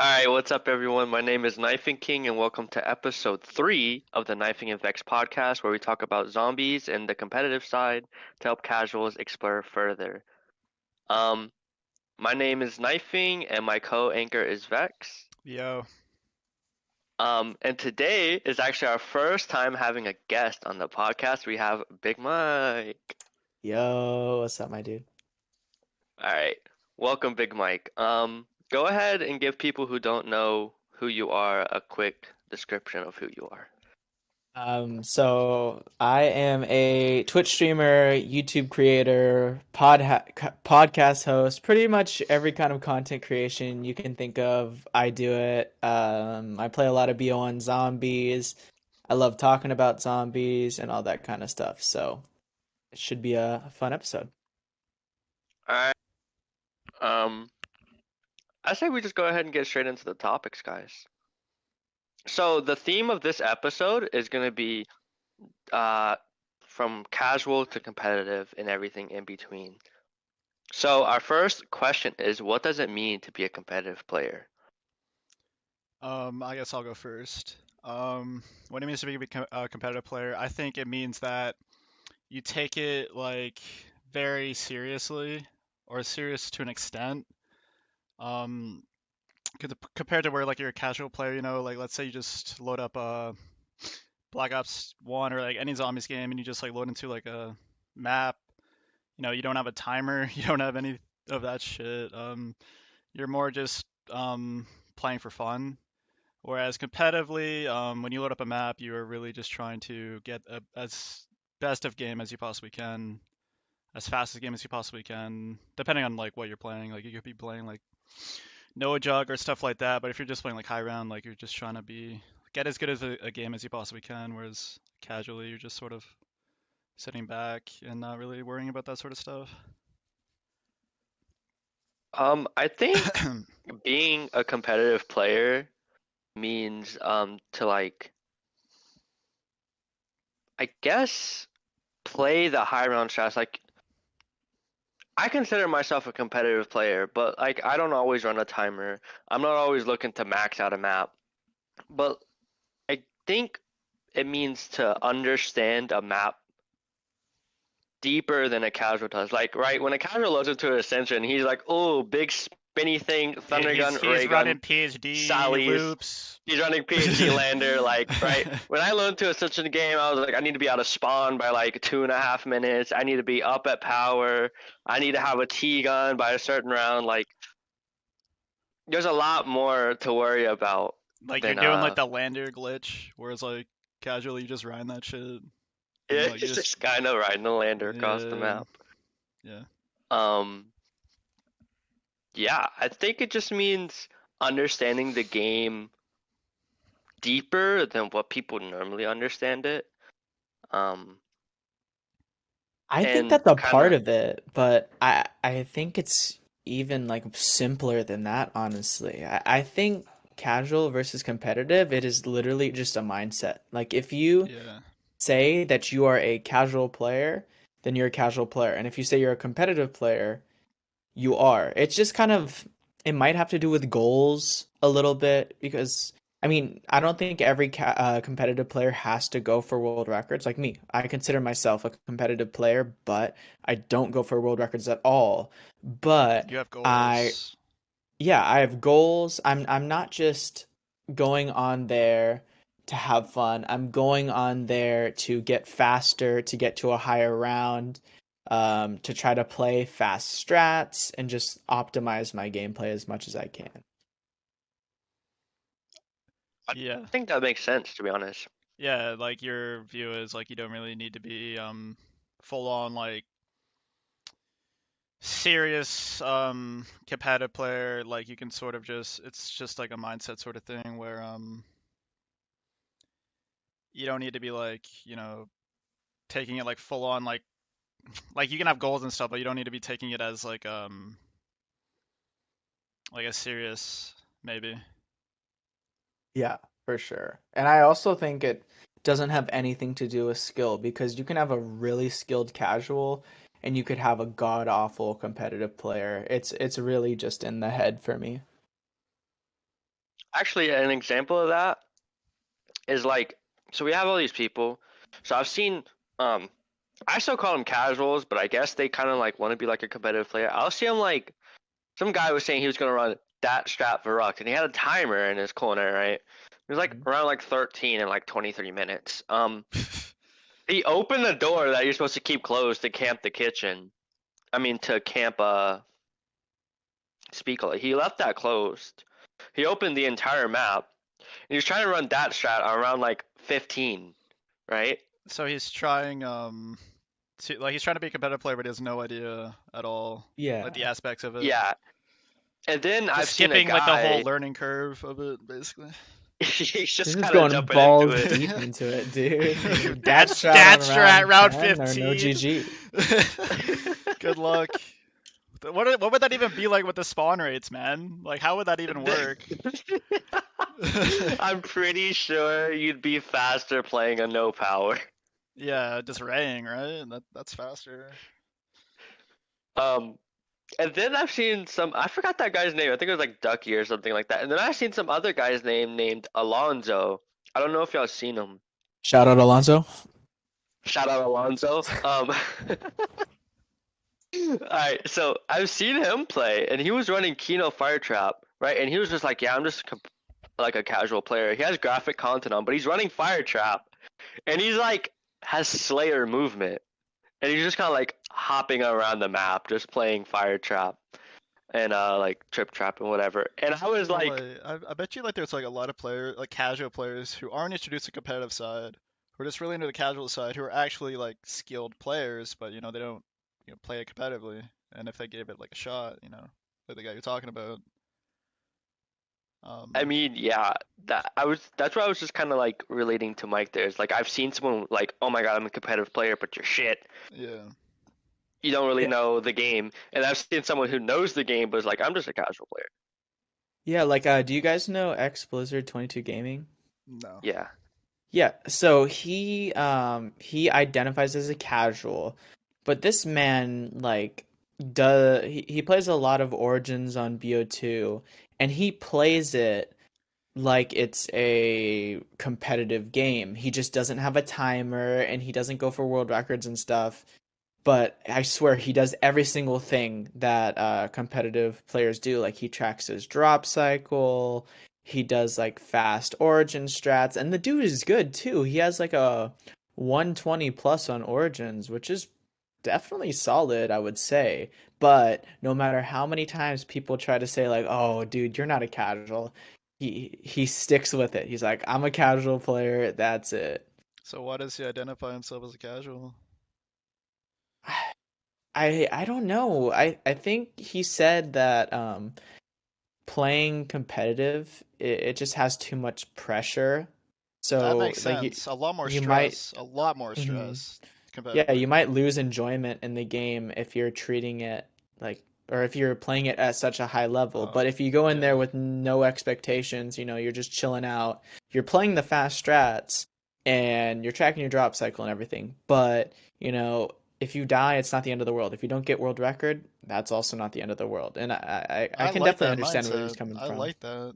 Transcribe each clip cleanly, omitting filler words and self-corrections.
Alright, what's up everyone? My name is Knifing King and welcome to episode 3 of the Knifing and Vex podcast where we talk about zombies and the competitive side to help casuals explore further. Um, my name is Knifing and my co-anchor is Vex. Yo, And today is actually our first time having a guest on the podcast. We have Big Mike. Yo, what's up, my dude? Alright, welcome Big Mike. Go ahead and give people who don't know who you are a quick description of who you are. So I am a Twitch streamer, YouTube creator, podcast host, pretty much every kind of content creation you can think of, I do it. I play a lot of BO on zombies. I love talking about zombies and all that kind of stuff. So it should be a fun episode. Alright. Um, I say we just go ahead and get straight into the topics, guys. So the theme of this episode is going to be uh, from casual to competitive and everything in between. So our first question is, what does it mean to be a competitive player? I guess I'll go first. What it means to be a competitive player, I think it means that you take it like very seriously, or serious to an extent. Um, compared to where like you're a casual player, like let's say you just load up Black Ops 1 or like any zombies game and you just like load into like a map. You don't have a timer, you don't have any of that shit. You're more just playing for fun. Whereas competitively, when you load up a map, you are really just trying to get as best of game as you possibly can, as fast a game as you possibly can, depending on like what you're playing. Like you could be playing like no jug or stuff like that, but if you're just playing like high round, like you're just trying to get as good as a game as you possibly can. Whereas casually, you're just sort of sitting back and not really worrying about that sort of stuff. I think being a competitive player means to like, I guess, play the high round shots. Like, I consider myself a competitive player, but like I don't always run a timer. I'm not always looking to max out a map. But I think it means to understand a map deeper than a casual does. Like, right, when a casual loads into Ascension, he's like, oh, big spinny thing, Yeah, thunder gun, he's ray running gun, PhD Sally's. loops. He's running PhD lander, like, right? When I loaded into Ascension game, I was like, I need to be out of spawn by like 2.5 minutes. I need to be up at power. I need to have a T gun by a certain round. Like, there's a lot more to worry about Like you're than doing like the lander glitch, whereas like casually you just ride that shit. yeah, Like you it's just just kind of riding the lander across the yeah map. yeah. Um, Yeah, I think it just means understanding the game deeper than what people normally understand it. Um, I think and that's a kind part of, of it, but I think it's even like simpler than that, honestly. I think casual versus competitive, it is literally just a mindset. Like if you Yeah. say that you are a casual player, then you're a casual player. And if you say you're a competitive player, you are. It's just kind of, it might have to do with goals a little bit because, I mean, I don't think every competitive player has to go for world records. Like me, I consider myself a competitive player, but I don't go for world records at all. But You have I, goals. yeah, I have goals. I'm not just going on there to have fun. I'm going on there to get faster, to get to a higher round, to try to play fast strats and just optimize my gameplay as much as I can. I Yeah. think that makes sense to be honest. Yeah, like your view is like you don't really need to be full on like serious competitive player. Like you can sort of just it's just like a mindset sort of thing where you don't need to be like, taking it like full on like you can have goals and stuff, but you don't need to be taking it as like a serious maybe. Yeah, for sure. And I also think it doesn't have anything to do with skill because you can have a really skilled casual and you could have a god awful competitive player. It's really just in the head for me. Actually, an example of that is like, so we have all these people. So I've seen, um, I still call them casuals, but I guess they kind of like want to be like a competitive player. I'll see them like some guy was saying he was gonna run that strap Varrock, and he had a timer in his corner, right? It was like Mhm. around like 13 in like 23 minutes. He opened the door that you're supposed to keep closed to camp the kitchen. I mean, to camp Speakle. He left that closed. He opened the entire map. And he was trying to run that strat around like 15, right? So he's trying he's trying to be a competitive player, but he has no idea at all like the Yeah. aspects of it. Yeah. And then Just I've seen a skipping like the whole guy. learning curve of it, basically. He's He's just just kind of going jumping into balls it. deep into it, dude. Dat That's strat on strat round round 10 or no 15. GG. Good luck. What would that even be like with the spawn rates, man? Like, how would that even work? I'm pretty sure you'd be faster playing a no power. Yeah, just raying, right? That's faster. Um, and then I've seen some. I forgot that guy's name. I think it was like Ducky or something like that. And then I've seen some other guy's name named Alonzo. I don't know if y'all seen him. Shout out Alonso. Shout out Alonzo. Alright, so I've seen him play, and he was running Kino Fire Trap, right? And he was just like, yeah, I'm just like a casual player. He has graphic content on, but he's running Fire Trap, and he's like has Slayer movement, and he's just kind of like hopping around the map, just playing Fire Trap and like Trip Trap and whatever. And I was Well, like, like, I bet you like there's like a lot of players, like casual players, who aren't introduced to competitive side, who are just really into the casual side, who are actually like skilled players, but they don't play it competitively. And if they gave it like a shot, like the guy you're talking about, I um, mean, yeah, that's what I was just kind of like relating to Mike there. It's like I've seen someone like, oh my god, I'm a competitive player, but you're shit. yeah. You don't really Yeah. know the game. And I've seen someone who knows the game but is like, I'm just a casual player. Yeah, like do you guys know X Blizzard 22 Gaming? No. Yeah. Yeah, so he identifies as a casual, but this man like he plays a lot of Origins on BO2 and he plays it like it's a competitive game. He just doesn't have a timer and he doesn't go for world records and stuff. But I swear he does every single thing that competitive players do. Like he tracks his drop cycle, he does like fast origin strats, and the dude is good too. He has like a 120 plus on origins, which is definitely solid, I would say. But no matter how many times people try to say like, "Oh, dude, you're not a casual," he sticks with it. He's like, "I'm a casual player. That's it." So why does he identify himself as a casual? I don't know. I think he said that playing competitive it just has too much pressure. That So makes like sense. A lot more you might stress. A lot more mhm. stress Yeah, competitively. you might lose enjoyment in the game if you're treating it like or if you're playing it at such a high level. Oh, But if you go in there yeah. with no expectations, you're just chilling out, you're playing the fast strats and you're tracking your drop cycle and everything. But, if you die, it's not the end of the world. If you don't get world record, that's also not the end of the world. And I I can like definitely that understand where he's mindset. coming I from. like that.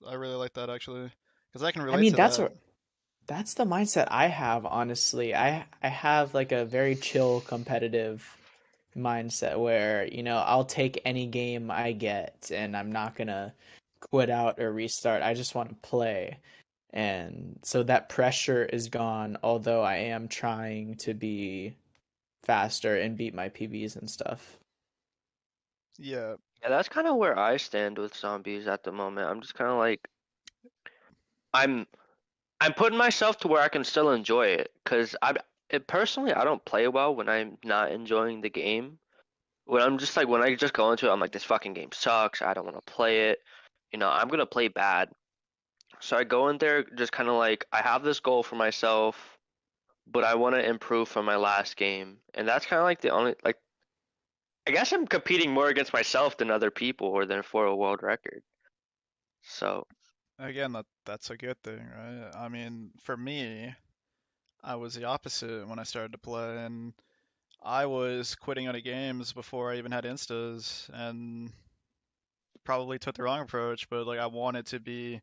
I really like that actually, because I can I relate mean, to that. that's the mindset I have, honestly. I have like a very chill competitive mindset where, I'll take any game I get and I'm not gonna quit out or restart. I just want to play. And so that pressure is gone, although I am trying to be faster and beat my PBs and stuff. Yeah, Yeah, that's kind of where I stand with zombies at the moment. I'm just kind of like I'm I'm putting myself to where I can still enjoy it because personally I don't play well when I'm not enjoying the game. When I'm just like when I just go into it, I'm like this fucking game sucks. I don't want to play it. I'm gonna play bad. So I go in there just kind of like I have this goal for myself, but I want to improve from my last game, and that's kind of like the only like I guess I'm competing more against myself than other people or than for a world record. So again, that's a good thing, right? I mean, for me, I was the opposite when I started to play, and I was quitting out of games before I even had instas, and probably took the wrong approach, but like I want it to be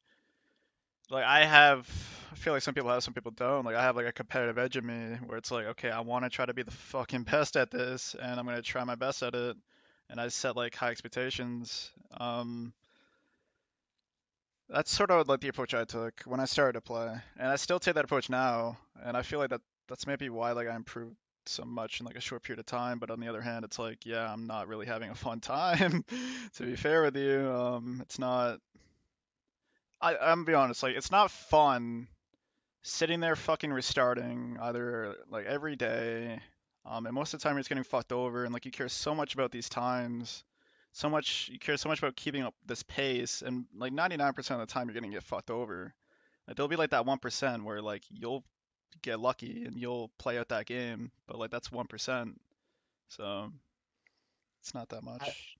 like I feel like some people have, some people don't. Like I have like a competitive edge in me where it's like, okay, I want to try to be the fucking best at this, and I'm gonna try my best at it, and I set like high expectations. That's sort of like the approach I took when I started to play, and I still take that approach now, and I feel like that's maybe why like I improved so much in like a short period of time. But on the other hand, it's like, yeah, I'm not really having a fun time. To be fair with you, it's not. I'm gonna be honest, like it's not fun sitting there fucking restarting either like every day. And most of the time you're just getting fucked over, and like you care so much about these times, you care so much about keeping up this pace, and like 99% of the time you're gonna get fucked over. Like there'll be like that 1% where like you'll get lucky and you'll play out that game, but like that's 1%, so it's not that much.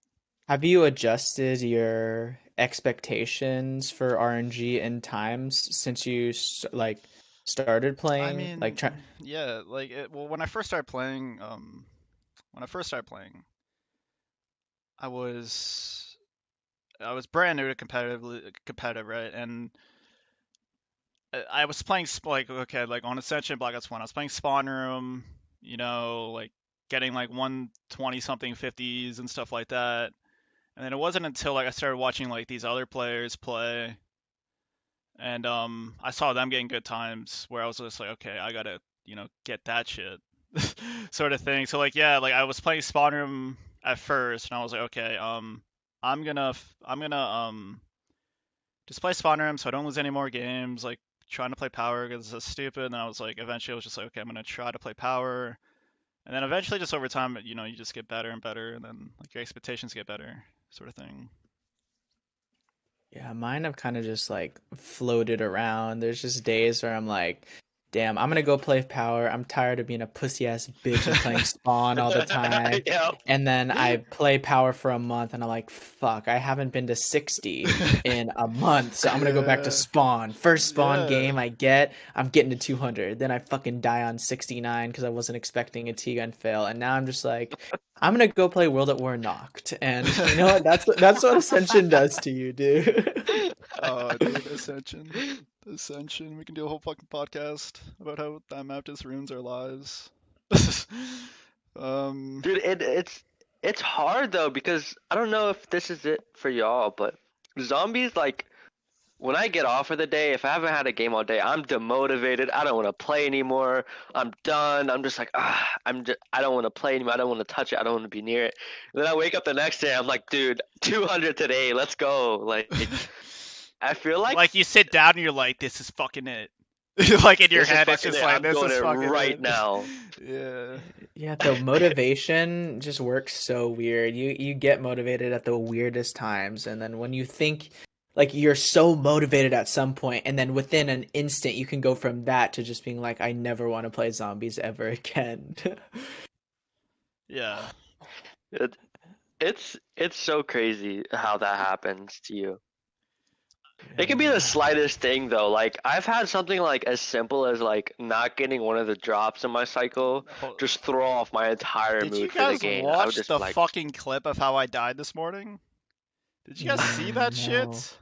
Have you adjusted your expectations for RNG in times since you like started I playing? Like mean, try yeah, like well, when I first started playing, I was I was brand new to competitive, right? And I was playing like okay, like on Ascension Black Ops 1, I was playing Spawn Room, like getting like 120 something 50s and stuff like that. And then it wasn't until like I started watching like these other players play, and I saw them getting good times where I was just like, okay, I gotta get that shit, sort of thing. So like yeah, like I was playing Spawn Room at first, and I was like, okay, I'm gonna just play Spawn Room so I don't lose any more games. Like trying to play Power because it's stupid. And I was like, eventually I was just like, okay, I'm gonna try to play Power, and then eventually just over time, you just get better and better, and then like your expectations get better, sort of thing. Yeah, mine have kind of just like floated around. There's just days where I'm like, damn, I'm gonna go play Power. I'm tired of being a pussy ass bitch and playing Spawn all the time. Yep. And then I play Power for a month and I'm like, fuck, I haven't been to 60 in a month. So I'm gonna go back to Yeah, Spawn. First Spawn yeah. game I get, I'm getting to 200. Then I fucking die on 69 because I wasn't expecting a T-gun fail. And now I'm just like, I'm gonna go play World at War Knocked. And you know what? That's what Ascension does to you, dude. Oh, dude, Ascension. Ascension. We can do a whole fucking podcast about how that map just ruins our lives. um, Dude, it's hard though because I don't know if this is it for y'all, but zombies like when I get off for the day, if I haven't had a game all day, I'm demotivated. I don't want to play anymore. I'm done. I'm just like, I don't want to play anymore. I don't want to touch it. I don't want to be near it. And then I wake up the next day. I'm like, dude, 200 today. Let's go. Like, I feel like like you sit down and you're like, this is fucking it. Like in your this is head, it's fucking just it. like, I'm this doing is it fucking right it. now. Yeah. Yeah, the motivation just works so weird. You get motivated at the weirdest times, and then when you think like you're so motivated at some point, and then within an instant you can go from that to just being like, I never want to play zombies ever again. Yeah. It, it's so crazy how that happens to you. It can be the Yeah. slightest thing though. Like I've had something like as simple as like not getting one of the drops in my cycle Ho- just throw off my entire Did you mood for the guys game. I would watch just the be like, fucking clip of how I died this morning? Did you guys see that No, shit?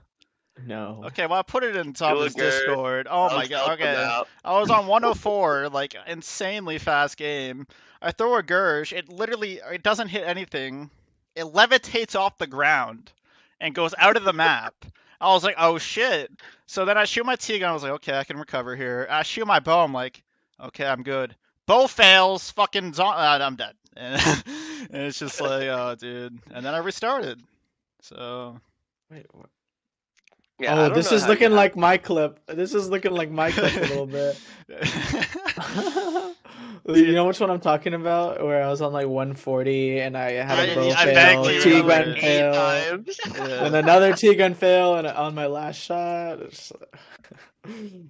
no. Okay, well I put it in do a Tommy's good. Discord. Oh I'll my help god. them Okay, out. I was on 104, like insanely fast game. I throw a Gersh. It doesn't hit anything. It levitates off the ground and goes out of the map. I was like, oh shit. So then I shoot my T gun. I was like, okay, I can recover here. I shoot my bow. I'm like, okay, I'm good. Bow fails. Fucking I'm dead. And it's just like, oh dude. And then I restarted. So. Wait, what? Yeah, I Oh, don't this know is how you looking have. like my clip. This is looking like my clip a little bit. You Dude, know which one I'm talking about? Where I was on like 140 and I had a And bow you I spam fail, vaguely cleared it remember like T-gun it. 8 fail, times. and Yeah. another T-gun fail and on my last shot. He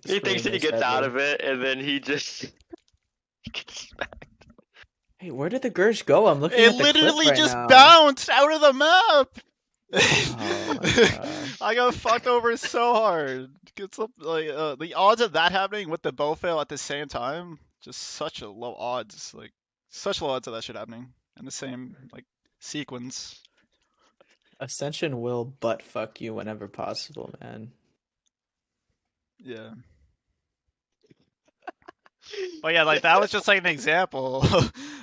This thinks room he is gets out heavy. of it, and then he just gets smacked. Hey, where did the Gersh go? I'm looking It at the clip literally right just now. bounced out of the map. Oh my gosh. I got fucked over so hard. It's up, like the odds of that happening with the bow fail at the same time, just such a low odds. Like such low odds of that shit happening in the same like sequence. Ascension will butt fuck you whenever possible, man. Yeah. But yeah, like that was just like an example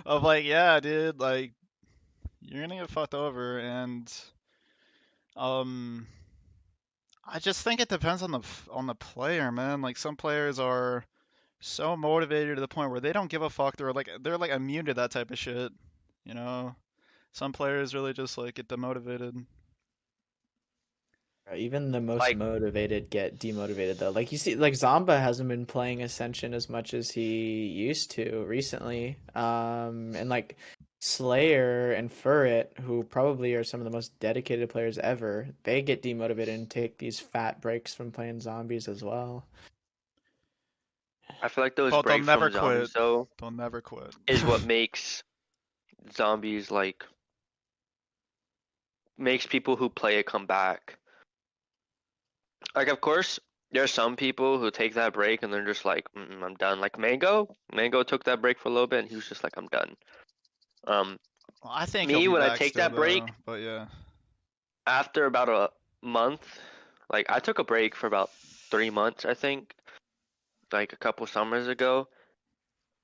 of like, yeah, dude, like you're gonna get fucked over, and um, I just think it depends on the player, man. Like some players are so motivated to the point where they don't give a fuck. They're like immune to that type of shit, you know. Some players really just like get demotivated. Even the most Like, motivated get demotivated though. Like you see, like Zamba hasn't been playing Ascension as much as he used to recently. And like Slayer and Furret, who probably are some of the most dedicated players ever, they get demotivated and take these fat breaks from playing zombies as well. I feel like those But they'll breaks never from quit. zombies though They'll never quit. is what zombies like makes people who play it come back. Like, of course, there's some people who take that break and they're just like, I'm done. Like Mango took that break for a little bit and he was just like, I'm done. Um, Well, I think he'll Me, be when I back take still that though. break But yeah. after about a month, like I took a break for about 3 months, I think, like a couple summers ago.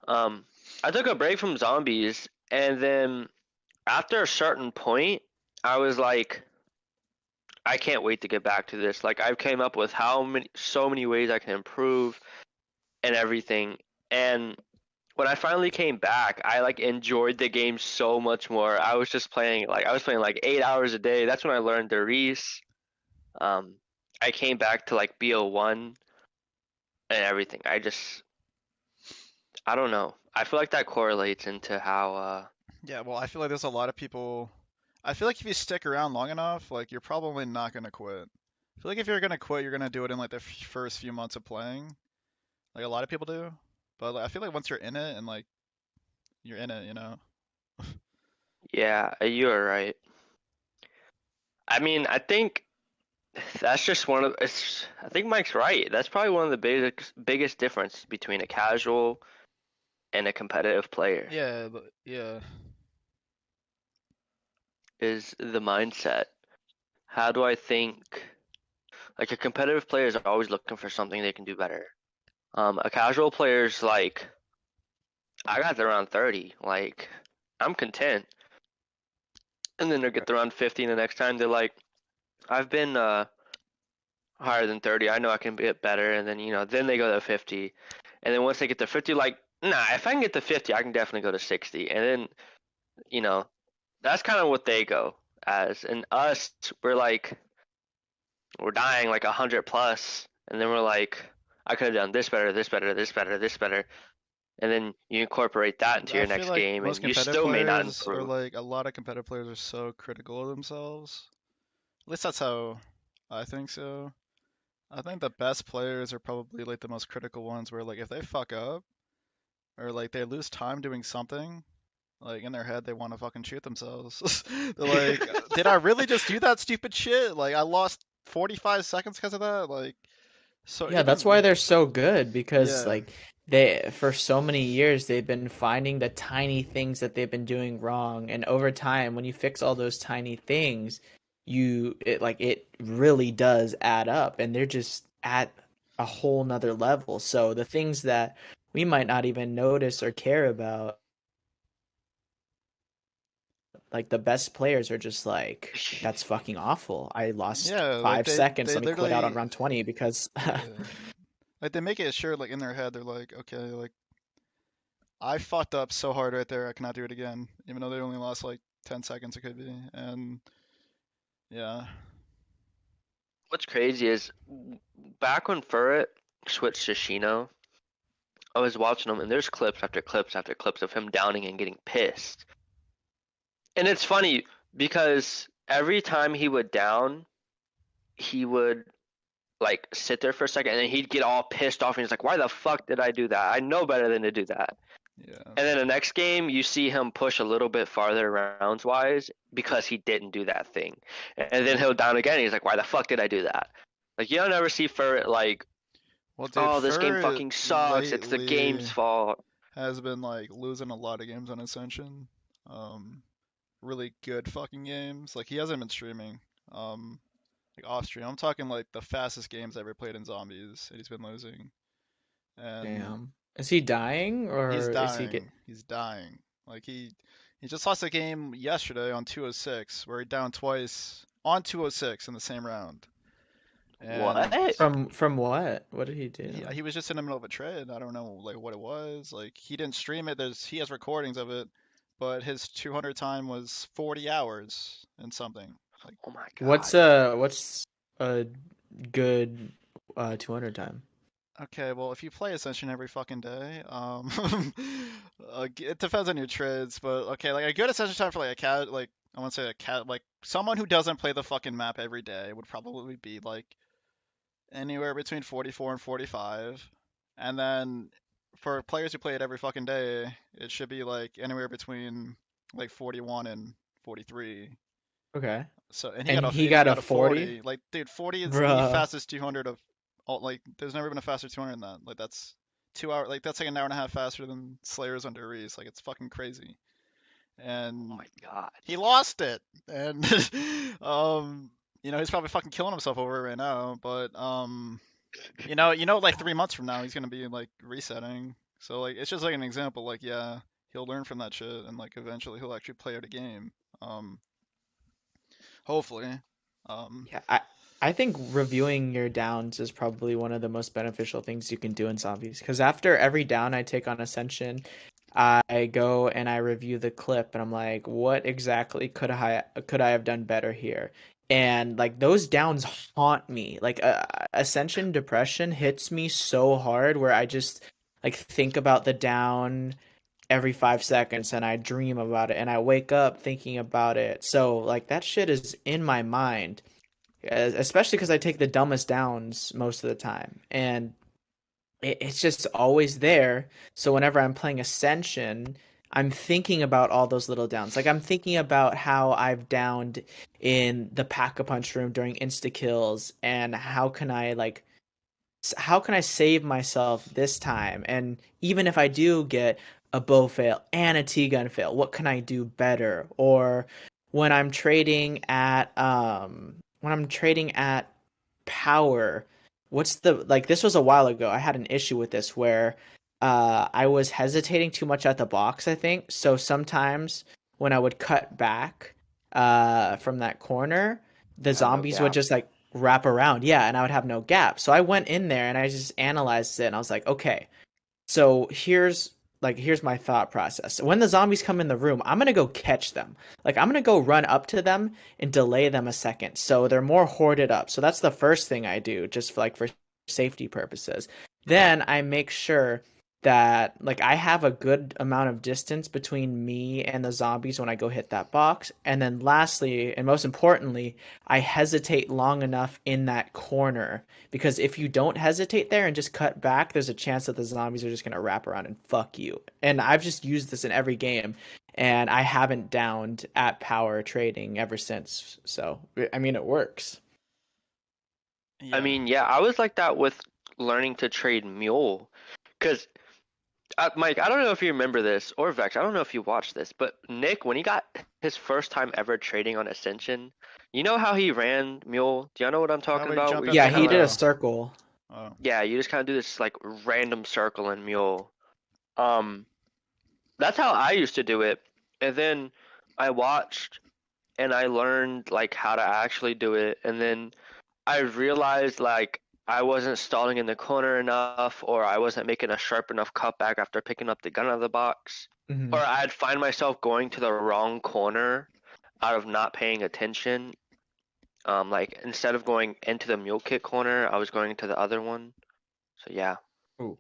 Um, I took a break from zombies, and then after a certain point, I was like, I can't wait to get back to this. Like I've came up with so many ways I can improve and everything. And when I finally came back, I like enjoyed the game so much more. I was playing like 8 hours a day. That's when I learned the Reese. Um, I came back to like BO1 and everything. I don't know. I feel like that correlates into how Yeah, well, I feel like there's a lot of people. I feel like if you stick around long enough, like you're probably not gonna quit. I feel like if you're gonna quit, you're gonna do it in like the first few months of playing, like a lot of people do. But like, I feel like once you're in it and like you're in it, you know. yeah, you are right. I mean, I think that's just one of it's I think Mike's right. That's probably one of the biggest difference between a casual and a competitive player Yeah, yeah, is the mindset. How do I think like a competitive player is always looking for something they can do better. A casual player is like, I got to around 30, like I'm content. And then they get to around 50 and the next time they're like, I've been higher than 30. I know I can get better. And then, then they go to 50. And then once they get to 50, like, nah, if I can get to 50, I can definitely go to 60. And then, you know, that's kind of what they go as. And us, we're like, we're dying like 100 plus. And then we're like, I could have done this better, this better, this better, this better. And then you incorporate that into I your feel next like game most and you competitive still may not players are improve. like a lot of competitive players are so critical of themselves. At least that's how I think so. I think the best players are probably like the most critical ones where like if they fuck up or like they lose time doing something, like in their head they want to fucking shoot themselves. They're like, did I really just do that stupid shit? Like I lost 45 seconds because of that? Like so Yeah, that's even why they're so good because yeah. like they for so many years they've been finding the tiny things that they've been doing wrong, and over time when you fix all those tiny things, it really does add up, and they're just at a whole nother level. So the things that we might not even notice or care about, like the best players are just like, that's fucking awful. I lost Yeah, like 5 seconds. they Let me quit out on literally round 20 because yeah. Like they make it sure like in their head they're like, okay, like I fucked up so hard right there, I cannot do it again. Even though they only lost like 10 seconds it could be. And yeah. What's crazy is back when Furret switched to Shino, I was watching him and there's clips after clips after clips of him downing and getting pissed. And it's funny because every time he would down, he would like sit there for a second and then he'd get all pissed off and he's like, why the fuck did I do that? I know better than to do that. Yeah. And then the next game, you see him push a little bit farther rounds wise because he didn't do that thing. And then he'll down again. And he's like, why the fuck did I do that? Like, you don't ever see Furret like, Well, dude, oh, this game Fur fucking sucks. It's the lately game's fault. has been like losing a lot of games on Ascension. Um, really good fucking games. Like he hasn't been streaming, um, like off stream. I'm talking like the fastest games I ever played in zombies, and he's been losing. And Damn. Is he dying he's or is he get? dying. He's dying. Like he just lost a game yesterday on 206 where he down twice on 206 in the same round. And What? From what? What did he do? he was just in the middle of a trade. I don't know like what it was. Like he didn't stream it. He has recordings of it, but his 200 time was 40 hours and something. Like Oh my What's god. a good 200 time? okay, well if you play Ascension every fucking day, it depends on your trades, but okay, like a good Ascension time for like a cat, like I want to say a cat, like someone who doesn't play the fucking map every day would probably be like anywhere between 44 and 45. And then for players who play it every fucking day, it should be like anywhere between like 41 and 43. Okay. So and And he he got a got a 40? 40. Like dude, 40 is the Bruh. fastest 200 of all. Like there's never been a faster 200 than that. Like that's 2 hour. Like that's like an hour and a half faster than Slayers under Reese. Like it's fucking crazy. Oh And my god. he lost it. And he's probably fucking killing himself over it right now. But like 3 months from now he's gonna be like resetting. So like it's just like an example. Like yeah, he'll learn from that shit, and like eventually he'll actually play out a game. Um, hopefully. Um, Yeah, I think reviewing your downs is probably one of the most beneficial things you can do in zombies. Because after every down I take on Ascension, I go and I review the clip, and I'm like, what exactly could I have done better here? And like those downs haunt me. Like Ascension depression hits me so hard, where I just like think about the down every 5 seconds, and I dream about it, and I wake up thinking about it. So like that shit is in my mind, especially because I take the dumbest downs most of the time, and it's just always there. So whenever I'm playing Ascension, I'm thinking about all those little downs. Like I'm thinking about how I've downed in the Pack-a-Punch room during insta kills, and how can I save myself this time? And even if I do get a bow fail and a T gun fail, what can I do better? Or when I'm trading at power, what's the like this was a while ago. I had an issue with this where I was hesitating too much at the box, I think. So sometimes when I would cut back from that corner, the You have no zombies would gap. just like wrap around. Yeah, and I would have no gap. So I went in there and I just analyzed it, and I was like, okay, so here's my thought process. When the zombies come in the room, I'm gonna go catch them. Like I'm gonna go run up to them and delay them a second, so they're more hoarded up. So that's the first thing I do, just for safety purposes. Then I make sure that like I have a good amount of distance between me and the zombies when I go hit that box. And then lastly, and most importantly, I hesitate long enough in that corner, because if you don't hesitate there and just cut back, there's a chance that the zombies are just gonna wrap around and fuck you. And I've just used this in every game, and I haven't downed at power trading ever since. So I mean, it works. I yeah. mean, yeah, I was like that with learning to trade mule. Because, Mike, I don't know if you remember this, or Vex, I don't know if you watched this, but Nick, when he got his first time ever trading on Ascension, you know how he ran mule? Do y'all know what I'm How talking would he about? jump Where in you Yeah, the just kind he of did like, a window? circle. Oh, yeah, you just kind of do this like random circle in mule. Um, that's how I used to do it. And then I watched and I learned like how to actually do it. And then I realized like I wasn't stalling in the corner enough, or I wasn't making a sharp enough cutback after picking up the gun out of the box, or Hmm. I'd find myself going to the wrong corner out of not paying attention. Like instead of going into the mule kit corner, I was going into the other one. So yeah. Ooh.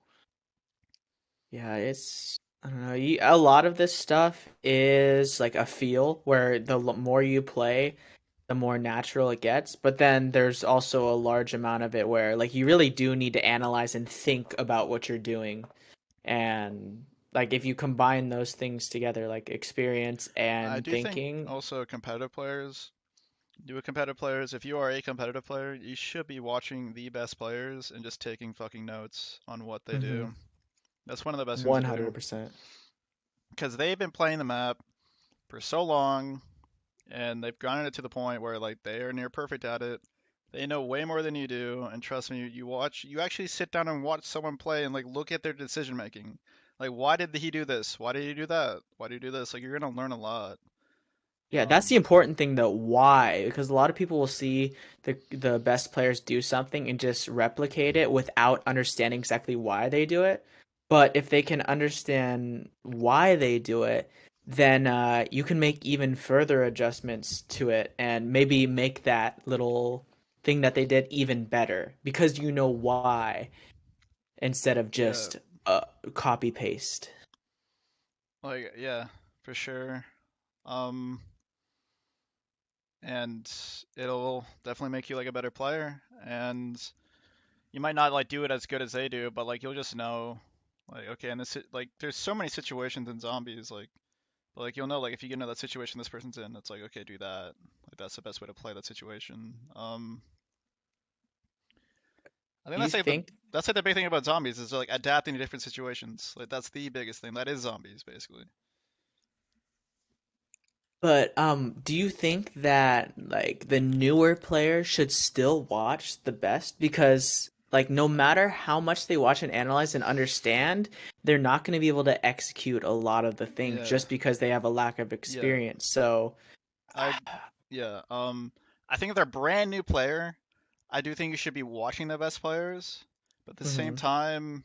Yeah, I don't know. A lot of this stuff is like a feel where more you play, the more natural it gets. But then there's also a large amount of it where like you really do need to analyze and think about what you're doing. And like if you combine those things together, like experience I and do think thinking. also competitive players. Competitive players. If you are a competitive player, you should be watching the best players and just taking fucking notes on what they Hmm. do. That's one of the best things to do 100%. because they've been playing the map for so long. and they've grounded it to the point where like they are near perfect at it. They know way more than you do, and trust me, you actually sit down and watch someone play and like look at their decision making. Like, why did he do this? Why did he do that? Why do you do this? Like, you're gonna learn a lot. Yeah, that's the Um, important thing though. Why? Because a lot of people will see the best players do something and just replicate it without understanding exactly why they do it. But if they can understand why they do it, then you can make even further adjustments to it and maybe make that little thing that they did even better because you know why instead of yeah, just copy paste. like yeah, for sure. Um, and it'll definitely make you like a better player. And you might not like do it as good as they do, but like you'll just know, like okay, and this like there's so many situations in zombies, like you'll know like if you get into that situation this person's in, it's like okay, do that. Like that's the best way to play that situation. I think Do you think that's like the big thing about zombies is like adapting to different situations. Like that's the biggest thing. That is zombies basically. But do you think that like the newer players should still watch the best? Because like no matter how much they watch and analyze and understand, they're not going to be able to execute a lot of the things Yeah, just because they have a lack of yeah, experience. So, I yeah. I think if they're a brand new player, I do think you should be watching the best players, but at the same mhm, time,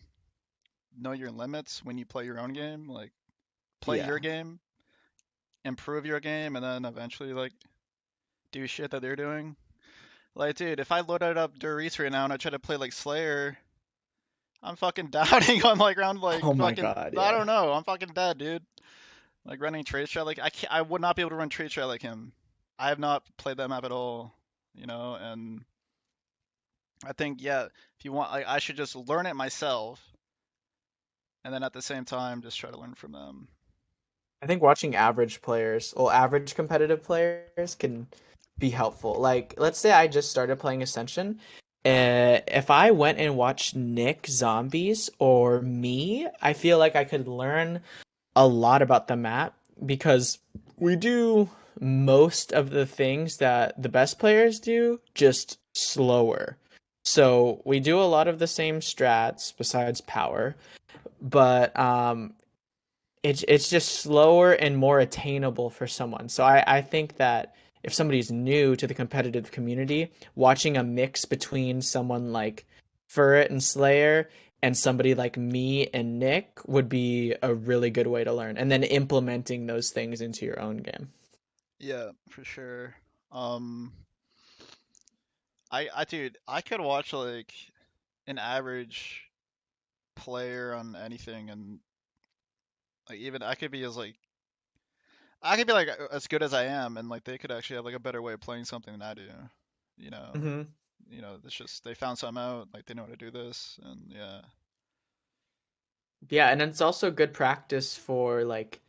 know your limits when you play your own game. Like play yeah. your game, improve your game, and then eventually like do shit that they're doing. Like, dude, if I loaded up V3 right now and I try to play like Slayer, I'm fucking doubting on like round like Oh my fucking. God, I yeah. don't know. I'm fucking dead, dude. Like running trade strat, like I can't. I would not be able to run trade strat like him. I have not played that map at all, and I think yeah, if you want, like, I should just learn it myself, and then at the same time just try to learn from them. I think watching average players, well, average competitive players can be helpful. Like, let's say I just started playing Ascension. If I went and watched Nick Zombies or me, I feel like I could learn a lot about the map because we do most of the things that the best players do, just slower. So we do a lot of the same strats besides power, but it's just slower and more attainable for someone. So I think that if somebody's new to the competitive community, watching a mix between someone like Furret and Slayer and somebody like me and Nick would be a really good way to learn. And then implementing those things into your own game. Yeah, for sure. Um, dude, I could watch like an average player on anything, and like even I could be like as good as I am, and like they could actually have like a better way of playing something than I do. You know, Hmm. it's just they found something out, like they know how to do this, and yeah, Yeah, and it's also good practice for like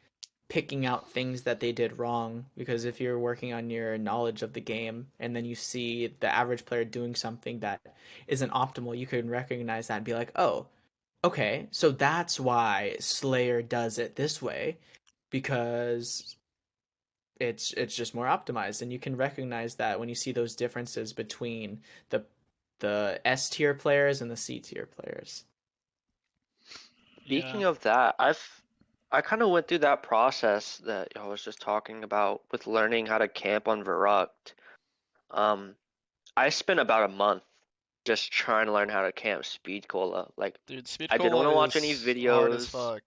picking out things that they did wrong because if you're working on your knowledge of the game and then you see the average player doing something that isn't optimal, you can recognize that and be like, "Oh, okay, so that's why Slayer does it this way because it's just more optimized." And you can recognize that when you see those differences between the the S tier players and the C tier players. yeah, Speaking of that, I kind of went through that process that I was just talking about with learning how to camp on Verruct. Um, I spent about a month just trying to learn how to camp speed cola. Like, dude, speed I didn't cola want to watch any is hard as videos. fuck.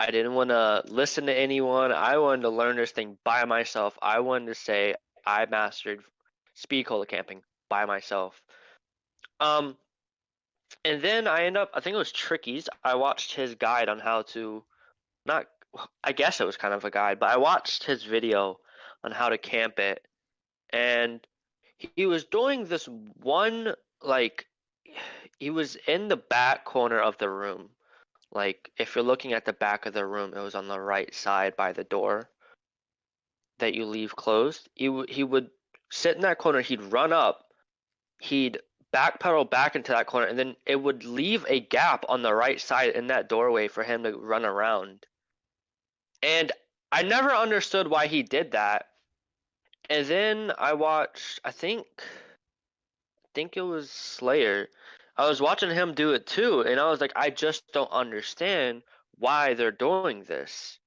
I didn't want to listen to anyone. I wanted to learn this thing by myself. I wanted to say I mastered speed cola camping by myself. Um, and then I think it was Tricky's. I watched his guide on how to not, I guess it was kind of a guide, but I watched his video on how to camp it, and he was doing this one, like, he was in the back corner of the room. Like, if you're looking at the back of the room, it was on the right side by the door that you leave closed. He would sit in that corner, he'd run up, he'd backpedal back into that corner, and then it would leave a gap on the right side in that doorway for him to run around. And I never understood why he did that. And then I watched, I think it was Slayer. I was watching him do it too, and I was like, I just don't understand why they're doing this.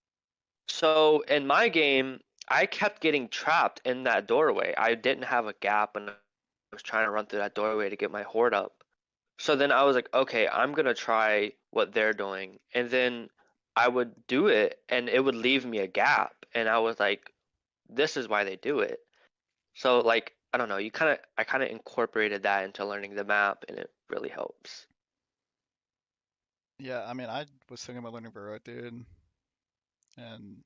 So in my game, I kept getting trapped in that doorway. I didn't have a gap, and I was trying to run through that doorway to get my horde up. So then I was like, okay, I'm gonna try what they're doing. And then I would do it, and it would leave me a gap. And I was like, this is why they do it. So like, I don't know, I kind of incorporated that into learning the map, and it really helps. Yeah, I mean, I was thinking about learning Baroque, dude, and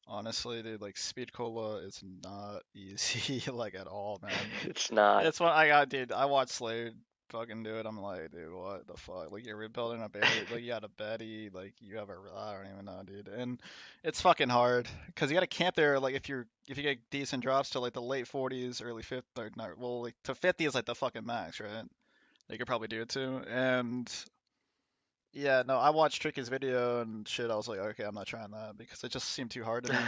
honestly, dude, like speed cola is not easy, like at all, man. It's not. It's what I got, dude. I watched Slade fucking do it. I'm like, dude, what the fuck? Like you're rebuilding a bait, like you got a Betty, like you have a, I don't even know, dude. And it's fucking hard because you got to camp there. Like if you get decent drops to like the late 40s, early 50s, or not, well, like to 50 is like the fucking max, right? They could probably do it too. And yeah, no, I watched Tricky's video and shit. I was like, okay, I'm not trying that because it just seemed too hard to me.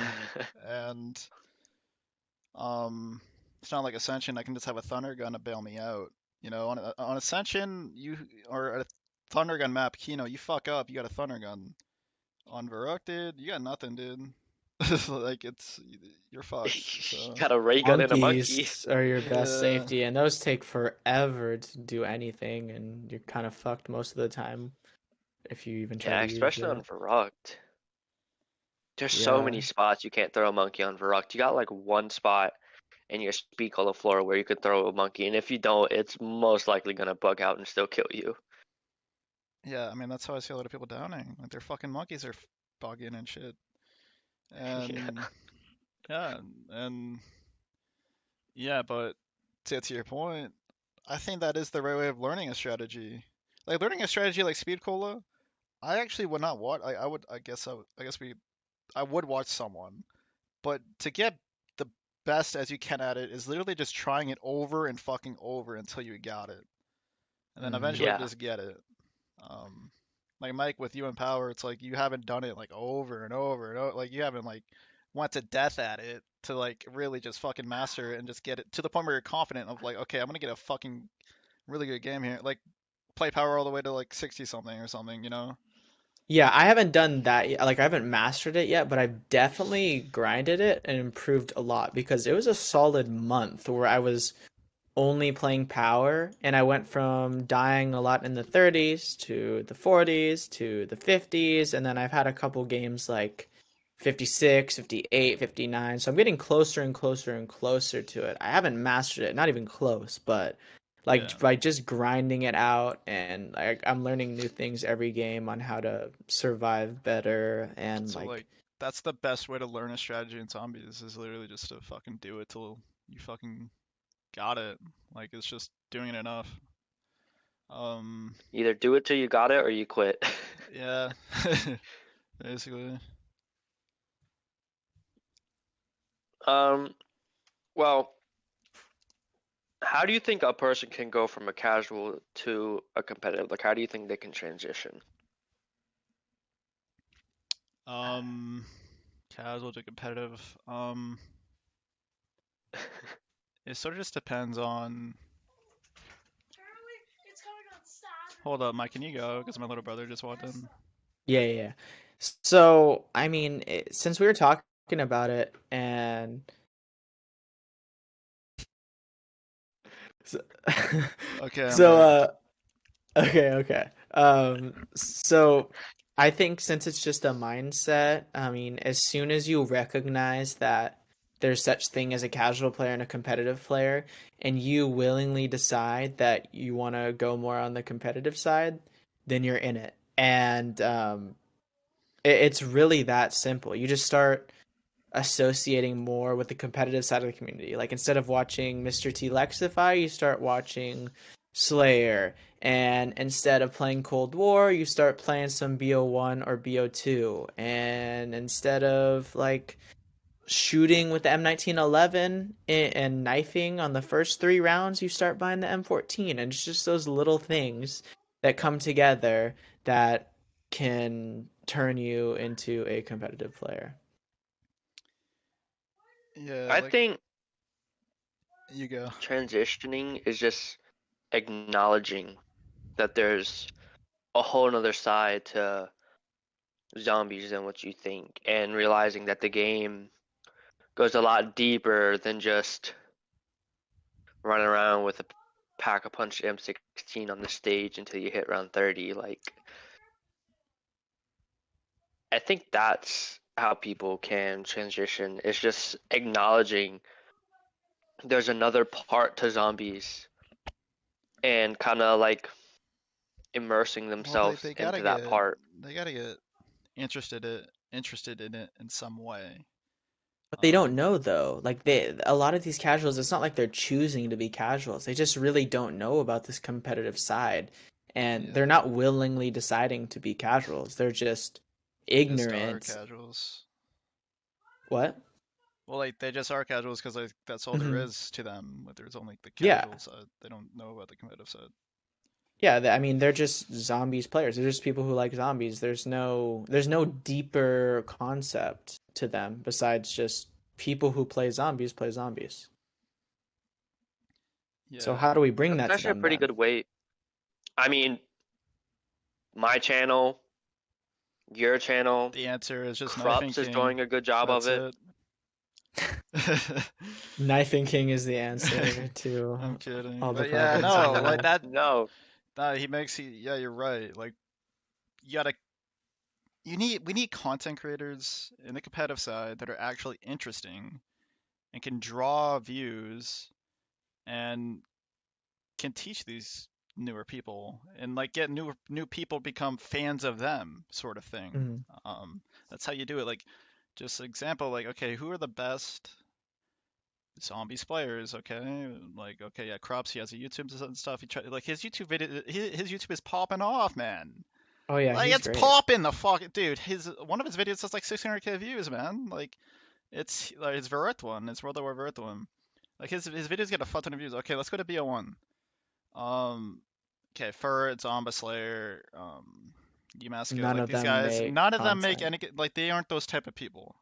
And it's not like Ascension. I can just have a Thunder Gun to bail me out. You know, on Ascension, you or a Thunder Gun map, Kino, you fuck up, you got a Thunder Gun. On Varrock, dude, you got nothing, dude. Like you're fucked. You So got a ray gun and a monkey. Monkeys are your best yeah, safety, and those take forever to do anything, and you're kind of fucked most of the time if you even try Yeah, to use especially on it. Verruct. There's so Yeah. many spots you can't throw a monkey on Verruct. You got like one spot in your speak on the floor where you could throw a monkey, and if you don't, it's most likely gonna bug out and still kill you. yeah. I mean, that's how I see a lot of people downing. Like their fucking monkeys are bugging and shit. And Yeah. yeah, and yeah, but to get to your point, I think that is the right way of learning a strategy. Like learning a strategy like Speed Cola, I actually would not watch. I would. I guess I would watch someone, but to get the best as you can at it is literally just trying it over and fucking over until you got it, and then Hmm. eventually you Yeah. just get it. Um, like Mike with you and Power, it's like you haven't done it like over and over and over. Like you haven't like went to death at it to like really just fucking master it and just get it to the point where you're confident of like, okay, I'm gonna get a fucking really good game here. Like play Power all the way to like 60 something or something, you know? Yeah, I haven't done that yet. Like, I haven't mastered it yet, but I've definitely grinded it and improved a lot because it was a solid month where I was only playing power, and I went from dying a lot in the 30s to the 40s to the 50s, and then I've had a couple games like 56, 58, 59. So I'm getting closer and closer and closer to it. I haven't mastered it, not even close, but like Yeah. by just grinding it out, and like I'm learning new things every game on how to survive better and So like like that's the best way to learn a strategy in zombies is literally just to fucking do it till you fucking got it. Like it's just doing it enough. Um, Either do it till you got it or you quit. yeah, basically. Um, well, how do you think a person can go from a casual to a competitive? Like, how do you think they can transition? Um, Casual to competitive. It sort of just depends on. Hold up, Mike. Can you go? Because my little brother just walked in. yeah, yeah, yeah. So, I mean, since we were talking about it and so, Okay, I'm so back. okay, okay. So I think since it's just a mindset, I mean, as soon as you recognize that there's such thing as a casual player and a competitive player, and you willingly decide that you want to go more on the competitive side, then you're in it. And it's really that simple. You just start associating more with the competitive side of the community. Like instead of watching Mr. T Lexify, you start watching Slayer. And instead of playing Cold War, you start playing some BO1 or BO2. And instead of like shooting with the M1911 and knifing on the first 3 rounds, you start buying the M14. And it's just those little things that come together that can turn you into a competitive player. Yeah, I like think you go. transitioning is just acknowledging that there's a whole nother side to zombies than what you think, and realizing that the game goes a lot deeper than just running around with a pack a punch M16 on the stage until you hit round 30. Like, I think that's how people can transition. It's just acknowledging there's another part to zombies and kind of like immersing Well, themselves they gotta into that get part. interested in it in some way. But they don't Um, know though. Like a lot of these casuals, it's not like they're choosing to be casuals. They just really don't know about this competitive side, and they're yeah, not willingly deciding to be casuals. They're just they just are ignorant. casuals. What? Well, like they just are casuals because like that's all there Hmm. is to them. But there's only the Yeah. casual side. They don't know about the competitive side. Yeah, I mean they're just zombies players. They're just people who like zombies. There's no deeper concept to them besides just people who play zombies play zombies. So Yeah, how do we bring That's that to actually a them pretty then? good way. I mean, my channel, your channel, the answer is just knifing Krups is king. doing a good job of That's it. it. Knifing King is the answer to I'm kidding, all the but yeah, problems in the no, like world. that. No, Nah, yeah, you're right. Like you gotta, we need content creators in the competitive side that are actually interesting and can draw views and can teach these newer people and like get new people become fans of them, sort of thing. Mhm. That's how you do it. Like, just example, like, okay, who are the best zombies players? Okay, like, okay, yeah, Crops, he has a YouTube and stuff. He try like his YouTube video, his YouTube is popping off, man. Oh yeah, Like, he's it's great. popping the fuck, dude. His one of his videos has like 600K views, man. Like, it's like his Verith one. It's World of War Verith one. Like his videos get a fuck ton of views. Okay, let's go to BO1. Um, okay, Fur, Zomba Slayer, Yamaska, None like of these them guys, make none of them make content. any, like they aren't those type of people.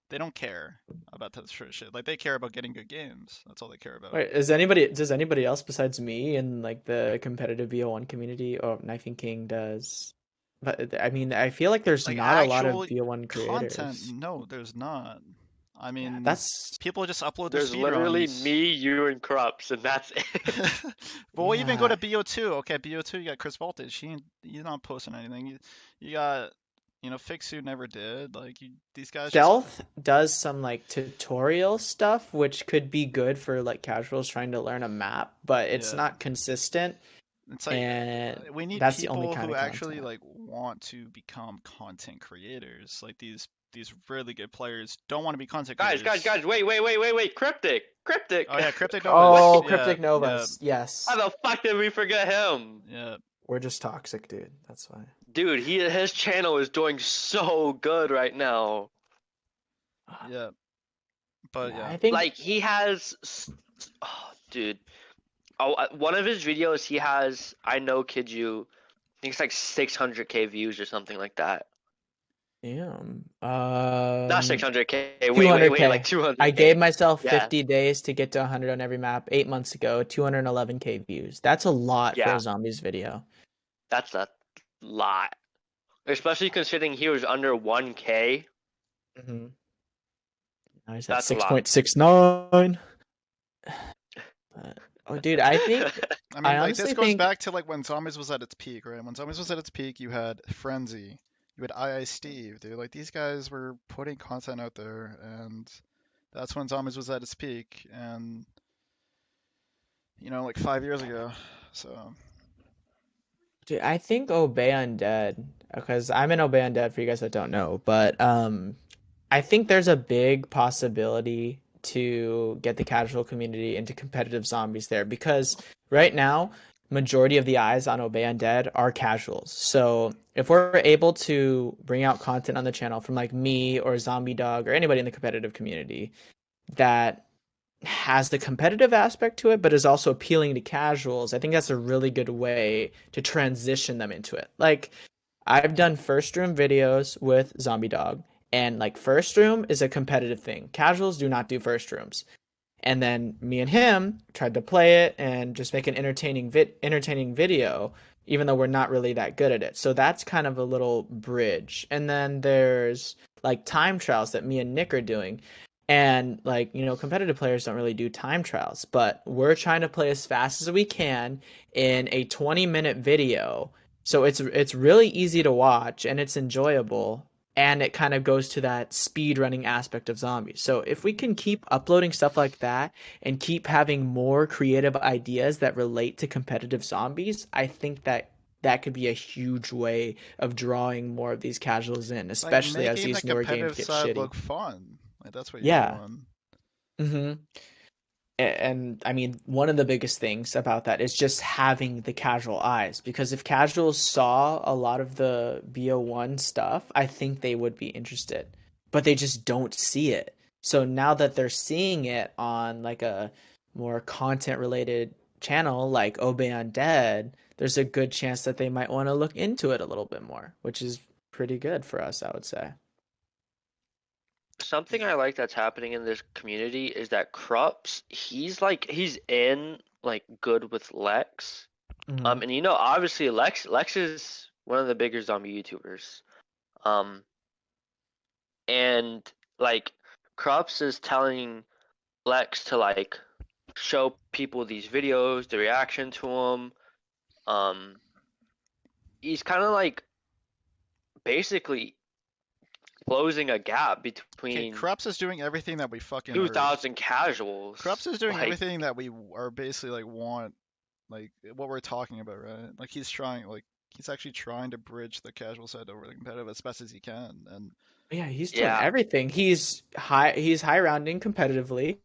They don't care about that sort of shit. Like they care about getting good games. That's all they care about. Wait, does anybody else besides me in like the competitive BO1 community? Oh, Knifing King does. But I mean, I feel like there's Like not a lot of actual BO1 content, creators. no, there's not. I Yeah, mean, that's people just upload their there's literally speedruns. me, you, and Krups, and that's it. But we'll even go yeah. to BO2. Okay, BO2, you got Chris Voltage. He's not posting anything. You got, Fixu never did. Like these guys just, Stealth does some like tutorial stuff, which could be good for like casuals trying to learn a map, but it's yeah. not consistent, It's like and we need that's the only people kind who of actually content. like want to become content creators. Like these really good players don't want to be content creators. Guys, wait, Cryptic. Oh yeah, Cryptic What? Novas. Oh, Yeah, Cryptic yeah, Novas. Yes. How the fuck did we forget him? yeah, We're just toxic, dude. That's why. Dude, his channel is doing so good right now. yeah. But Yeah, yeah, I think Like he has, oh, dude. Oh, one of his videos he has. I know, kid you. I think it's like 600K views or something like that. damn. Not 600K. Wait, like 200K. I 200K. gave myself Yeah, 50 days to get to 100 on every map 8 months ago. 211K views. That's a lot for a yeah. zombies video. That's a lot. Especially considering he was under 1K. Hmm. Now he's at That's a lot. 6.69. But, oh, dude, I I mean, like this honestly goes think, back to like when Zombies was at its peak, right? When Zombies was at its peak, you had Frenzy, you had Steve, dude. Like these guys were putting content out there, and that's when Zombies was at its peak, and like 5 years ago. So dude, I think Obey Undead, because I'm in Obey Undead for you guys that don't know, but I think there's a big possibility to get the casual community into competitive zombies there because right now, majority of the eyes on Obey Undead are casuals. So if we're able to bring out content on the channel from like me or Zombie Dog or anybody in the competitive community that has the competitive aspect to it, but is also appealing to casuals, I think that's a really good way to transition them into it. Like I've done first room videos with Zombie Dog, and like first room is a competitive thing. Casuals do not do first rooms. And then me and him tried to play it and just make an entertaining video, even though we're not really that good at it. So that's kind of a little bridge. And then there's like time trials that me and Nick are doing. And like, competitive players don't really do time trials, but we're trying to play as fast as we can in a 20-minute video. So it's really easy to watch and it's enjoyable, and it kind of goes to that speed running aspect of zombies. So if we can keep uploading stuff like that and keep having more creative ideas that relate to competitive zombies, I think that that could be a huge way of drawing more of these casuals in, Like especially as making the these newer games competitive get side shitty. look fun. Like that's what you're Yeah. doing. Mm-hmm. And I mean, one of the biggest things about that is just having the casual eyes. Because if casuals saw a lot of the BO1 stuff, I think they would be interested. But they just don't see it. So now that they're seeing it on like a more content related channel like Obey Undead, there's a good chance that they might want to look into it a little bit more, which is pretty good for us, I would say. Something I like that's happening in this community is that Krups, he's in like good with Lex. Hmm. And obviously Lex is one of the bigger zombie YouTubers. Um, and like Krups is telling Lex to like show people these videos, the reaction to them. Um, he's kind of like basically closing a gap Okay, between Krups is doing everything that we fucking are. 2000 Krups casuals. is doing Like, everything that we are basically like want, like what we're talking about, right? Like he's actually trying to bridge the casual side over the competitive as best as he can. And Yeah, he's doing yeah, everything. He's high rounding competitively.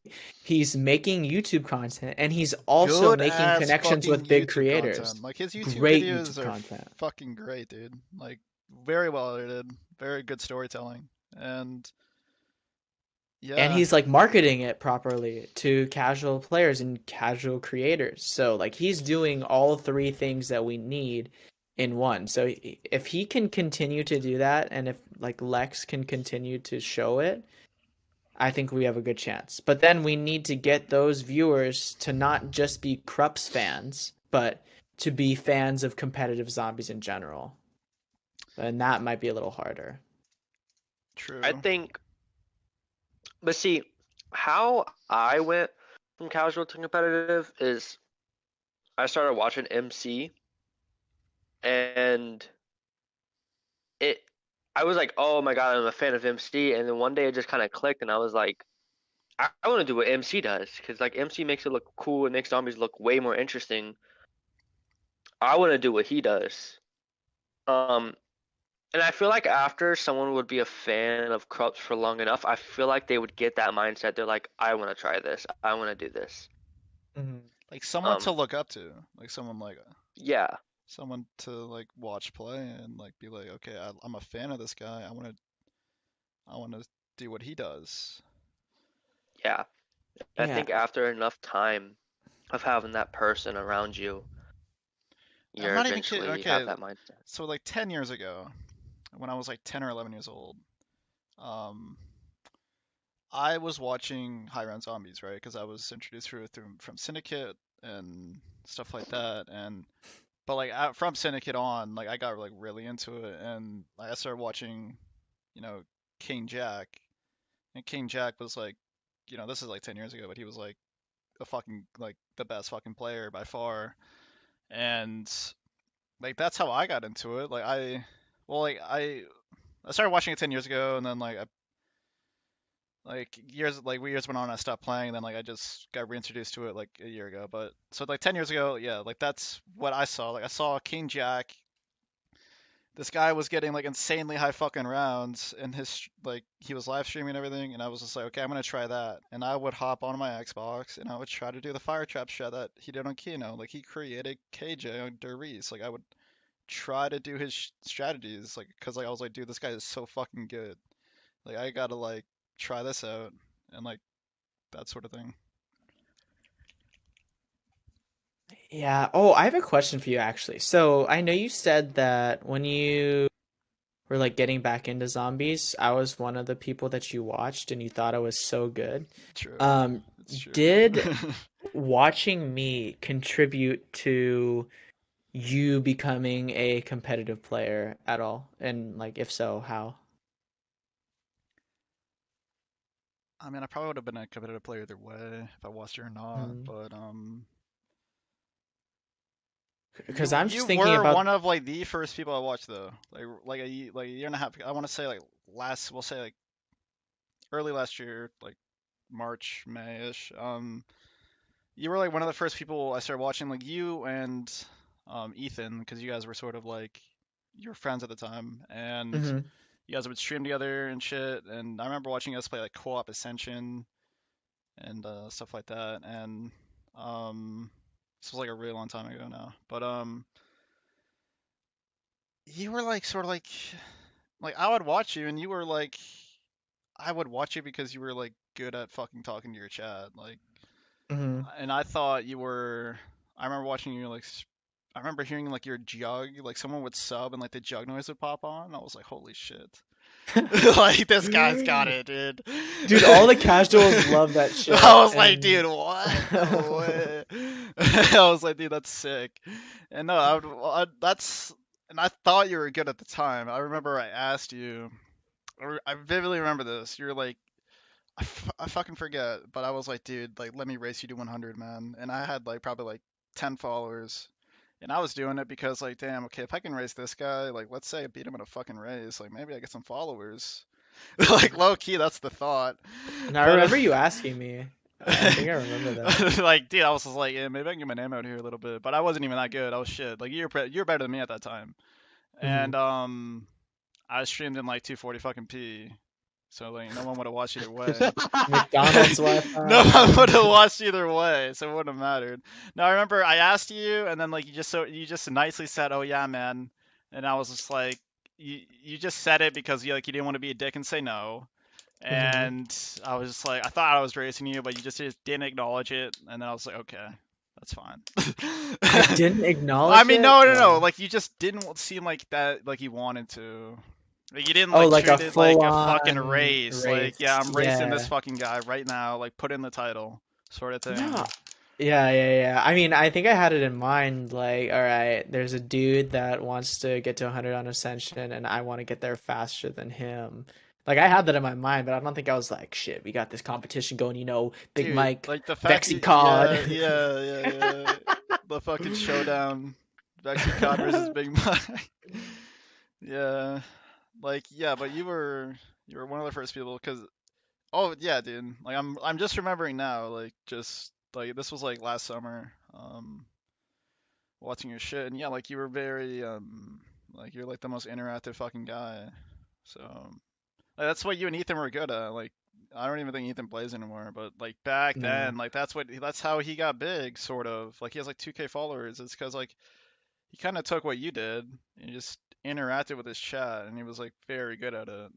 He's making YouTube content and he's also good making ass connections fucking with big YouTube creators. content. Like his YouTube Great videos YouTube are content. fucking great, dude. Like very well edited, very good storytelling. And And yeah, he's like marketing it properly to casual players and casual creators. So like he's doing all three things that we need in one. So if he can continue to do that and if like Lex can continue to show it, I think we have a good chance. But then we need to get those viewers to not just be Krups fans, but to be fans of competitive zombies in general. And that might be a little harder. I true. think. But see, how I went from casual to competitive is I started watching MC and it. I was like, oh my god, I'm a fan of MC, and then one day it just kind of clicked, and I was like, I want to do what MC does, because like MC makes it look cool and makes zombies look way more interesting. I want to do what he does. Um, and I feel like after someone would be a fan of Krups for long enough, I feel like they would get that mindset. They're like, I want to try this. I want to do this. Mhm. Like someone to Um, look up to, like yeah, someone to like watch play and like be like, okay, I'm a fan of this guy. I want to do what he does. yeah. I Yeah. think after enough time of having that person around you, I'm you're not even kidding. eventually have Okay, that mindset. so like 10 years ago, when I was like 10 or 11 years old, um, I was watching High Round Zombies, right? Because I was introduced through from Syndicate and stuff like that. And but like from Syndicate on, like I got like really into it, and like, I started watching, you know, King Jack, and King Jack was like, this is like 10 years ago, but he was like the fucking like the best fucking player by far. And like that's how I got into it. Well, like I started watching it 10 years ago, and then years went on, I stopped playing, and then like I just got reintroduced to it like a year ago. But so like 10 years ago, yeah, like that's what I saw. Like I saw King Jack. This guy was getting like insanely high fucking rounds, and he was live streaming and everything, and I was just like, okay, I'm gonna try that. And I would hop on my Xbox and I would try to do the fire trap shit that he did on Kino. Like he created KJ on Derice. Like I would try to do his strategies, like because like I was like, dude, this guy is so fucking good. Like I gotta like try this out, and like that sort of thing. Yeah. Oh, I have a question for you actually. So I know you said that when you were like getting back into zombies, I was one of the people that you watched and you thought I was so good. True. Um, It's true. did watching me contribute to you becoming a competitive player at all? And like, if so, how? I mean, I probably would have been a competitive player either way if I watched it or not. But Because I'm you just thinking were about. one of like the first people I watched though. Like a year and a half. I want to say like last. We'll say like early last year, like March, May-ish. You were like one of the first people I started watching. Like you and Ethan, because you guys were sort of like you were friends at the time, and Mhm. you guys would stream together and shit. And I remember watching us play like co-op Ascension and stuff like that. And this was like a really long time ago now. But you were like sort of like I would watch you, and you were like I would watch you because you were like good at fucking talking to your chat. Like, Mhm. and I thought you were. I remember watching you like. I remember hearing like your jug, like someone would sub and like the jug noise would pop on. I was like, holy shit. Like this guy's got it, dude. Dude, all the casuals love that I shit, was like, and dude, what? No way. I was like, dude, that's sick. And no, that's, and I thought you were good at the time. I remember I asked you. I vividly remember this. You're like, I fucking forget, but I was like, dude, like, let me race you to 100, man. And I had like probably like 10 followers. And I was doing it because like, damn, okay, if I can race this guy, like, let's say I beat him in a fucking race, like maybe I get some followers. Like low key, that's the thought. and I But remember you asking me. I think I remember that. like, dude, I was just like, yeah, maybe I can get my name out here a little bit. But I wasn't even that good. I was shit. Like you're better than me at that time. Hmm. And I streamed in like 240 fucking p. So like no one would have watched either way. McDonald's No one would Wi-Fi. have watched either way, so it wouldn't have mattered. No, I remember I asked you, and then like you just nicely said, "Oh yeah, man," and I was just like, you just said it because you didn't want to be a dick and say no, Hmm. and I was just like I thought I was racing you, but you just didn't acknowledge it, and then I was like, okay, that's fine. I didn't I acknowledge mean, it. no, Wow. like you just didn't seem like that, like you wanted to. Like you didn't Oh, like like a treat it like a fucking full-on race. Like, yeah, race. I'm racing this Yeah. fucking guy right now. Like, put in the title, sort of No. thing. Yeah. I mean, I think I had it in mind. Like, all right, there's a dude that wants to get to 100 on Ascension, and I want to get there faster than him. Like, I had that in my mind, but I don't think I was like, shit, we got this competition going. Big Dude, Mike, like the fact Vexy you, Cod. yeah. The fucking showdown, Vexy Cod versus Big Mike. Yeah, like yeah, but you were one of the first people because oh yeah, dude. Like I'm just remembering now. Like just like this was like last summer. Watching your shit, and yeah, like you were very like you're like the most interactive fucking guy. So like, that's what you and Ethan were good at. Like I don't even think Ethan plays anymore, but like back No. then, like that's how he got big, sort of. Like he has like 2K followers. It's because like he kind of took what you did and just interacted with his chat, and he was like very good at it.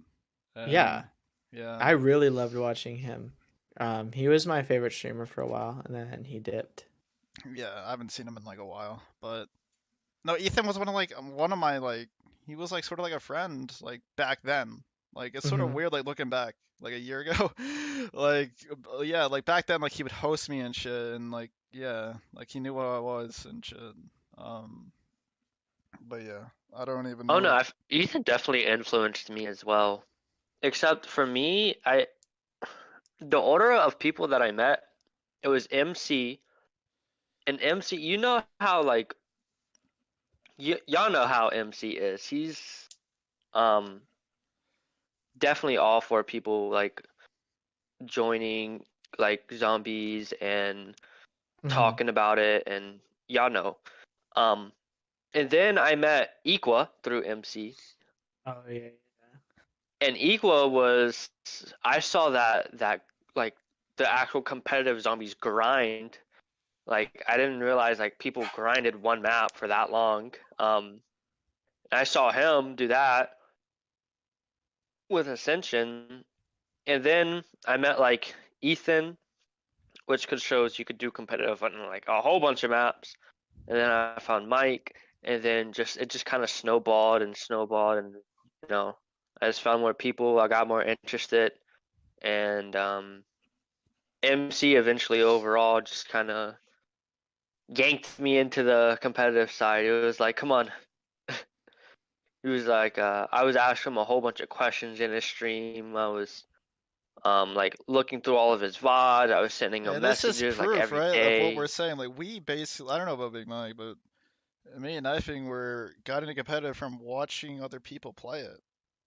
And Yeah, yeah, I really loved watching him. He was my favorite streamer for a while, and then he dipped. yeah, I haven't seen him in like a while, but no, Ethan was one of my like he was like sort of like a friend like back then. Like it's sort of Hmm. weird like looking back like a year ago. Like yeah, like back then like he would host me and shit and like yeah, like he knew what I was and shit. Um but yeah, I don't even Oh know no, like Ethan definitely influenced me as well. Except for me, the order of people that I met, it was MC and MC. You know how like y'all know how MC is. He's um definitely all for people like joining like zombies and Hmm. talking about it and y'all know. Um and then I met Equa through MC. Oh yeah. And Equa was I saw that like the actual competitive zombies grind. Like I didn't realize like people grinded one map for that long. And I saw him do that with Ascension, and then I met like Ethan, which could shows you could do competitive on like a whole bunch of maps. And then I found Mike, and then just it just kind of snowballed and snowballed, and I just found more people. I got more interested, and MC eventually overall just kind of yanked me into the competitive side. It was like, come on. He was like, I was asking him a whole bunch of questions in his stream. I was like looking through all of his VOD. I was sending Yeah, him this is messages like proof, every right, of what we're day. saying. Like, we basically, I don't know about Big Mike, but me and Knifing were got into competitive from watching other people play it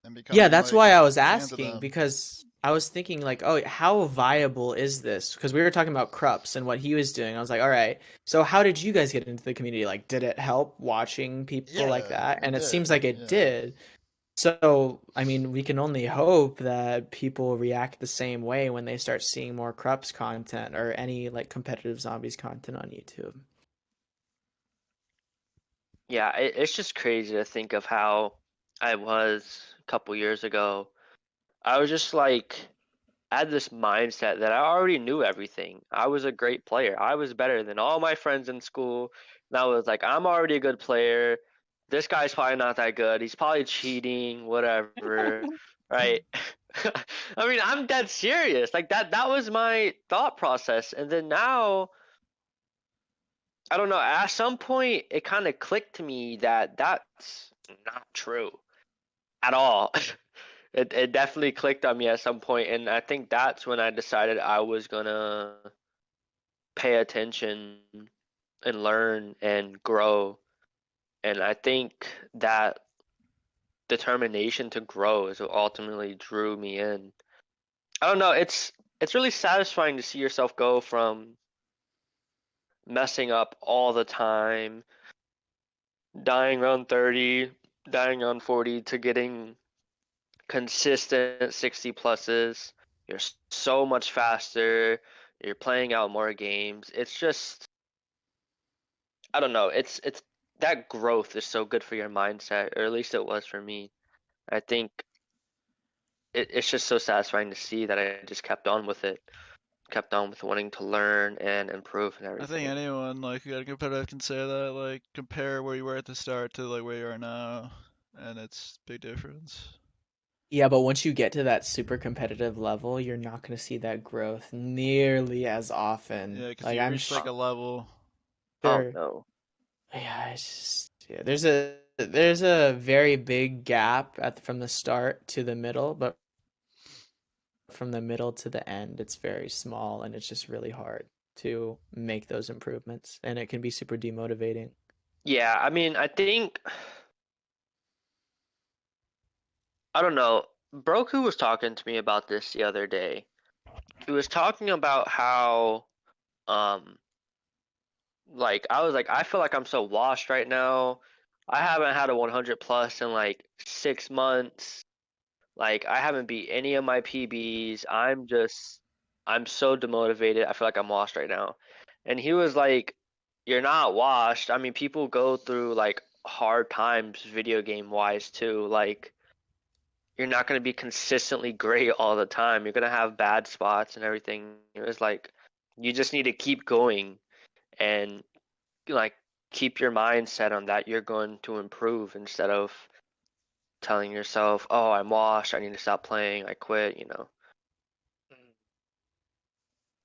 and Yeah, becoming that's like why I was fans of asking them. because I was thinking like, oh, how viable is this? Because we were talking about Krups and what he was doing. I was like, all right, so how did you guys get into the community? Like, did it help watching people like Yeah, that? it And it did. seems like it Yeah. did. So, I mean, we can only hope that people react the same way when they start seeing more Krups content or any like competitive zombies content on YouTube. Yeah, it's just crazy to think of how I was a couple years ago. I was just like, I had this mindset that I already knew everything. I was a great player. I was better than all my friends in school. And I was like, I'm already a good player. This guy's probably not that good. He's probably cheating, whatever. Right? I mean, I'm dead serious. Like that was my thought process. And then now, I don't know, at some point it kind of clicked to me that that's not true at all. It definitely clicked on me at some point, and I think that's when I decided I was gonna pay attention and learn and grow. And I think that determination to grow is what ultimately drew me in. I don't know, it's really satisfying to see yourself go from messing up all the time, dying around 30, dying around 40 to getting consistent 60 pluses. You're so much faster. You're playing out more games. It's just, I don't know. It's that growth is so good for your mindset, or at least it was for me. I think it's just so satisfying to see that I just kept on with it, kept on with wanting to learn and improve and I think everything. anyone like who got competitive can say that. Like, compare where you were at the start to like where you are now, and it's big difference. Yeah, but once you get to that super competitive level, you're not going to see that growth nearly as often. Yeah, because Like you I'm reach like a level. Oh sure. no. Yeah, it's just yeah, there's a very big gap from the start to the middle, but from the middle to the end, it's very small and it's just really hard to make those improvements and it can be super demotivating. Yeah, I mean, I think, I don't know. Broku was talking to me about this the other day. He was talking about how um like I was like, I feel like I'm so washed right now. I haven't had a 100 plus in like 6 months. Like I haven't beat any of my PBs. I'm so demotivated. I feel like I'm washed right now. And he was like, you're not washed. I mean, people go through like hard times video game wise too. Like you're not going to be consistently great all the time. You're going to have bad spots and everything. It was like you just need to keep going and like keep your mind set on that you're going to improve instead of telling yourself, "Oh, I'm washed. I need to stop playing. I quit."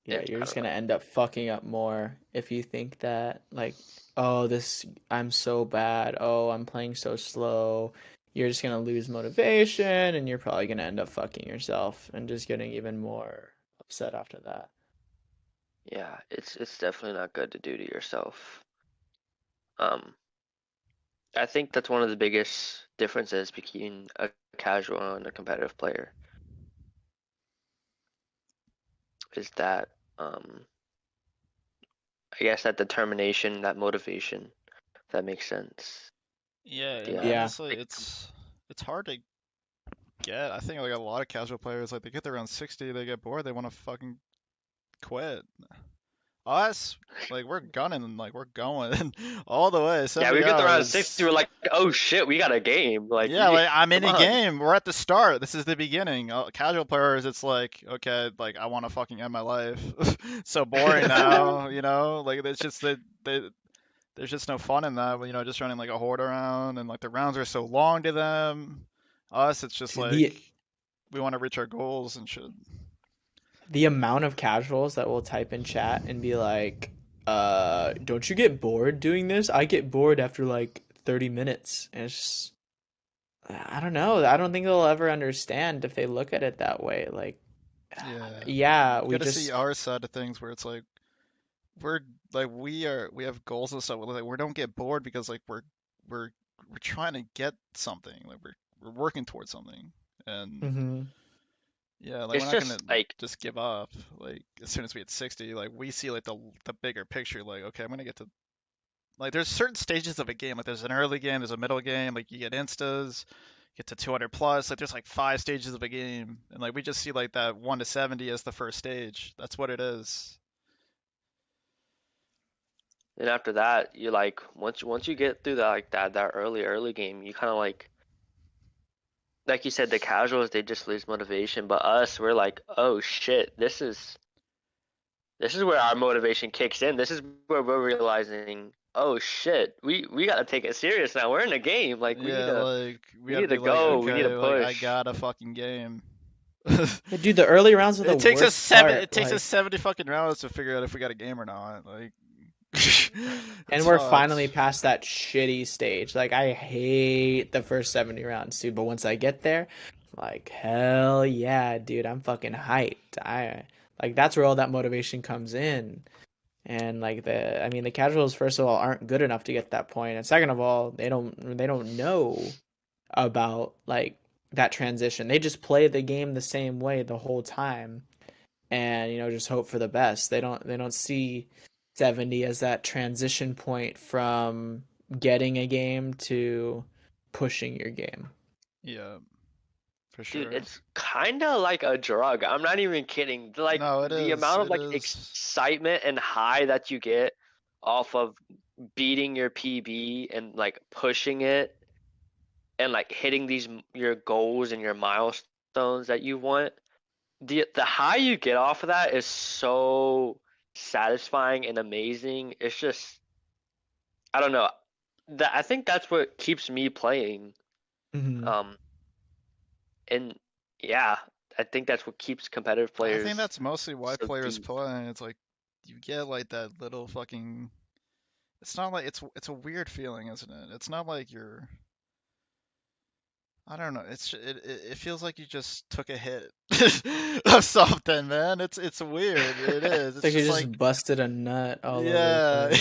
Yeah, you're I just don't gonna know. end up fucking up more if you think that like, oh, this I'm so bad. Oh, I'm playing so slow. You're just gonna lose motivation and you're probably gonna end up fucking yourself and just getting even more upset after that. Yeah, it's definitely not good to do to yourself. Um, I think that's one of the biggest differences between a casual and a competitive player is that I guess that determination, that motivation, if that makes sense. Yeah, The and Yeah. honestly, it's hard to get. I think like a lot of casual players, like they get to around 60, they get bored, they want to fucking quit. Us, like we're going all the way, Yeah, 70 we get around 60, hours. we're like, oh shit, we got a game. Like, Yeah, like I'm in come a on. game. We're at the start. This is the beginning. Casual players, it's like, okay, like I want to fucking end my life. So boring now, you know? Like it's just that there's just no fun in that, just running like a horde around and like the rounds are so long to them. Us, it's just Dude, like we want to reach our goals and shit. the amount of casuals that will type in chat and be like, don't you get bored doing this? I get bored after like 30 minutes. And it's just, I don't know. I don't think they'll ever understand if they look at it that way. Like, Yeah, yeah, you we got to see just, our side of things where it's like we're like we have goals and stuff. Like we don't get bored because like we're we're trying to get something. Like we're working towards something. And hmm yeah, like we're It's not gonna just like just give up. Like as soon as we hit 60, like we see like the bigger picture. Like okay, I'm gonna get to like there's certain stages of a game. Like there's an early game, there's a middle game. Like you get instas, get to 200 plus. Like there's like 5 stages of a game, and like we just see like that 1 to 70 as the first stage. That's what it is. and after that, you like once you get through that like that early game, you kind of like you said, the casuals they just lose motivation, but us we're like, oh shit, this is where our motivation kicks in. This is where we're realizing, oh shit, we gotta take it serious now. We're in a game. Like Yeah, like we we gotta need be to like go. We need to okay, like I push. got a fucking game. yeah, dude, the early rounds are the It takes us worst seven. It part. takes us Like, 70 fucking rounds to figure out if we got a game or not. Like, and it's we're fucked. finally past that shitty stage. Like, I hate the first 70 rounds, dude. But once I get there, I'm like, hell yeah, dude, I'm fucking hyped. Like that's where all that motivation comes in. And like I mean, the casuals, first of all, aren't good enough to get that point, and second of all, they don't know about like that transition. They just play the game the same way the whole time, and just hope for the best. They don't see 70 as that transition point from getting a game to pushing your game. Yeah, for Dude, sure. it's kind of like a drug. I'm not even kidding. Like No, it the is. amount of It like is. excitement and high that you get off of beating your PB and like pushing it and like hitting your goals and your milestones that you want. The high you get off of that is so satisfying and amazing. It's just I don't know. That I think that's what keeps me playing. hmm Um, and yeah, I think that's what keeps competitive I think players that's mostly why so players deep. play. It's like you get like that little fucking. It's not like it's a weird feeling, isn't it? It's not like you're. I don't know. It feels like you just took a hit of something, man. It's weird. It is. It's It's like you just like just busted a nut all over the yeah, place.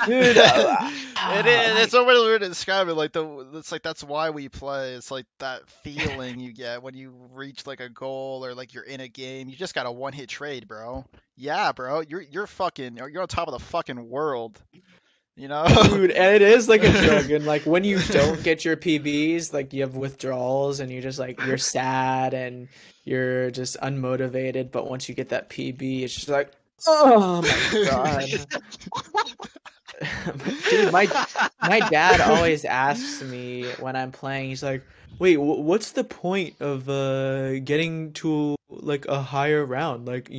Dude, it is. It's like, so weird to describe it. Like it's like that's why we play. It's like that feeling you get when you reach like a goal or like you're in a game. You just got a one hit trade, bro. Yeah, bro. You're fucking. You're on top of the fucking world. You know. dude, and it is like a drug. And like when you don't get your PBs, like you have withdrawals and you're just like you're sad and you're just unmotivated. But once you get that PB, it's just like, oh my God. Dude, my dad always asks me when I'm playing, he's like, "Wait, what's the point of getting to like a higher round? Like,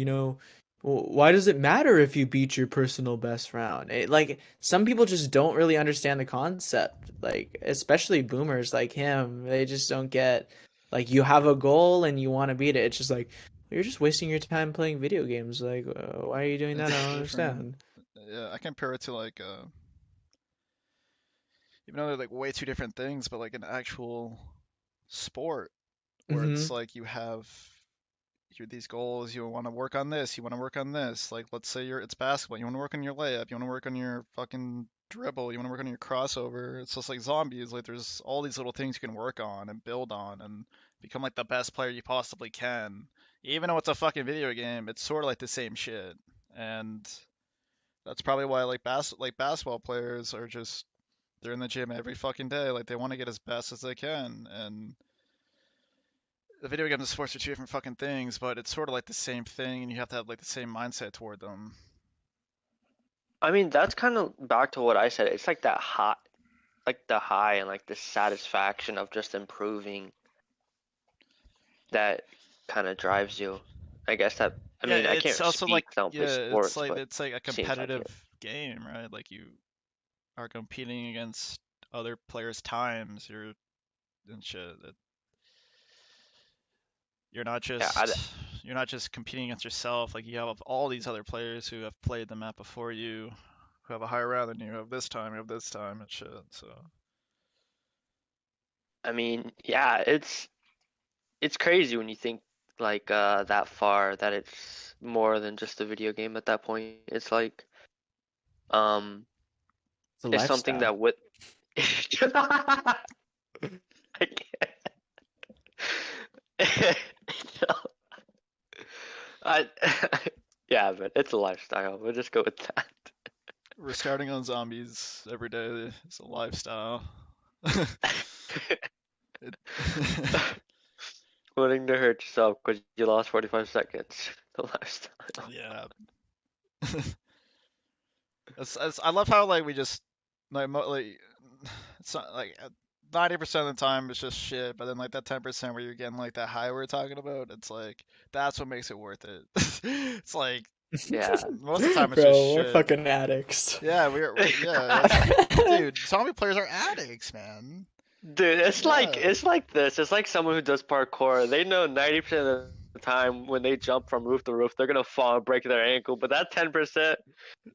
why does it matter if you beat your personal best round?" Like some people just don't really understand the concept. Like, especially boomers like him, they just don't get like you have a goal and you want to beat it. It's just like you're just wasting your time playing video games. Like, why are you doing that? I It's don't different. understand. Yeah, I compare it to like even though they're like way two different things, but like an actual sport where hmm it's like you have these goals, you want to work on this, you want to work on this. Like let's say it's basketball, you want to work on your layup, you want to work on your fucking dribble, you want to work on your crossover. It's just like zombies. Like there's all these little things you can work on and build on and become like the best player you possibly can. Even though it's a fucking video game, it's sort of like the same shit. And that's probably why like basketball players are just they're in the gym every fucking day. Like they want to get as best as they can. And the video games and sports are two different fucking things, but it's sort of like the same thing, and you have to have like the same mindset toward them. I mean, that's kind of back to what I said. It's like that high, like the high and like the satisfaction of just improving that kind of drives you. I guess that, I Yeah, mean, I it's can't also like speak 'cause I don't play yeah, it's sports, like but it's like a seems like competitive it. game, right? Like you are competing against other players' times. and shit. You're not Yeah, just competing against yourself. Like you have all these other players who have played the map before you, who have a higher round than you, who have this time, and shit. So I mean, yeah, it's crazy when you think like that far that it's more than just a video game at that point. It's like um It's a it's something lifestyle. that would I can't. I yeah, but it's a lifestyle. We'll just go with that. restarting on zombies every day is a lifestyle. It, Willing to hurt yourself because you lost 45 seconds. The lifestyle. yeah. I love how like we just like it's not, like 90% of the time it's just shit, but then like that 10% where you're getting like that high we're talking about, it's like that's what makes it worth it. It's like Yeah. most of the time it's just Bro, we're shit. fucking addicts. Yeah, yeah, like dude, zombie players are addicts, man. Dude, Yeah. it's like this. It's like someone who does parkour. They know 90% of the time when they jump from roof to roof, they're gonna fall and break their ankle. But that 10%,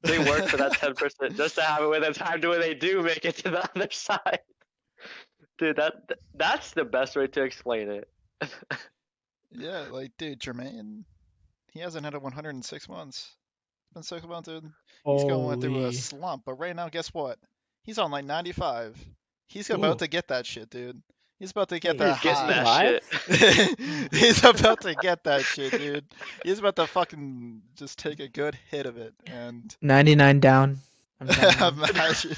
they work for that 10% just to have it with the time to when they do make it to the other side. Dude, that's the best way to explain it. Yeah, like dude, Jermaine, he hasn't had a 100 in 6 months. It's been 6 months, dude. He's going through a Holy. slump, but right now, guess what? He's on like 95. He's about Ooh. to get that shit, dude. He's about to get Hey, that He's is getting he that high. alive? shit. He's about to get that shit, dude. He's about to fucking just take a good hit of it. And 99 down. I'm telling you. imagine.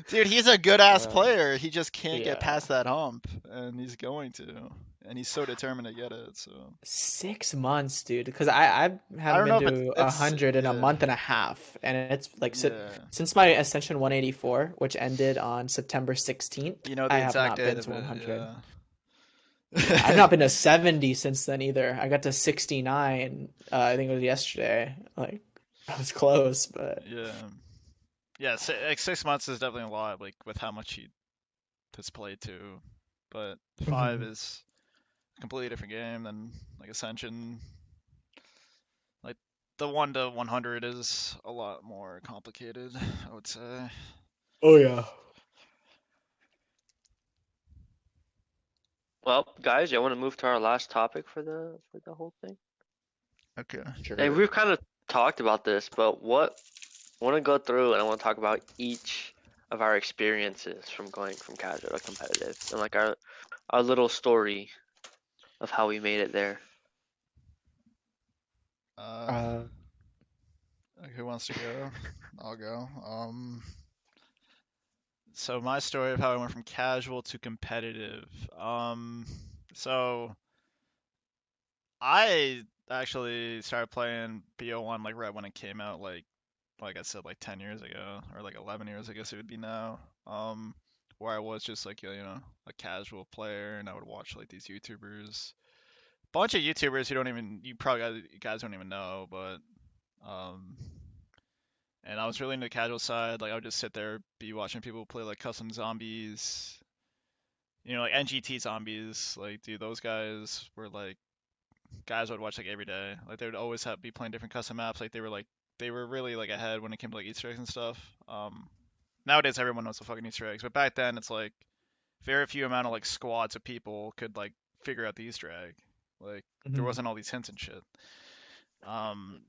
Dude, he's a good ass Uh, player. He just can't get yeah. past that hump. And he's going to. And he's so determined to get it, so. 6 months, dude. Because I I haven't don't know been if to a it's hundred in a yeah. month and a half, and it's like Yeah. since my Ascension 184, which ended on September 16th, You know I the have exact not date been of to it, 100. yeah. Yeah, I've not been to 70 since then either. I got to 69. I think it was yesterday. Like I was close, but Yeah. Yeah, like 6 months is definitely a lot, like with how much he has played too. But five Mhm. is a completely different game than like Ascension. Like the 1 to 100 is a lot more complicated, I would say. Oh yeah. Well, guys, you want to move to our last topic for the whole thing? Okay. And Sure. we've kind of talked about this, but what I want to go through and I want to talk about each of our experiences from going from casual to competitive and like our little story of how we made it there. Uh, Uh, who wants to go? I'll go. So my story of how I went from casual to competitive. So I actually started playing BO1 like right when it came out, like I said, like 10 years ago or like 11 years, I guess it would be now. Where I was just like a casual player, and I would watch like these YouTubers, bunch of YouTubers you probably guys don't even know, but um, and I was really into the casual side. Like I would just sit there, be watching people play like custom zombies, like NGT zombies. Like, dude, those guys were like guys I would watch like every day. Like they would always be playing different custom maps. Like they were really like ahead when it came to like Easter eggs and stuff. Nowadays everyone knows the fucking Easter eggs, but back then it's like very few amount of like squads of people could like figure out the Easter egg. Like there mhm. wasn't all these hints and shit. Um,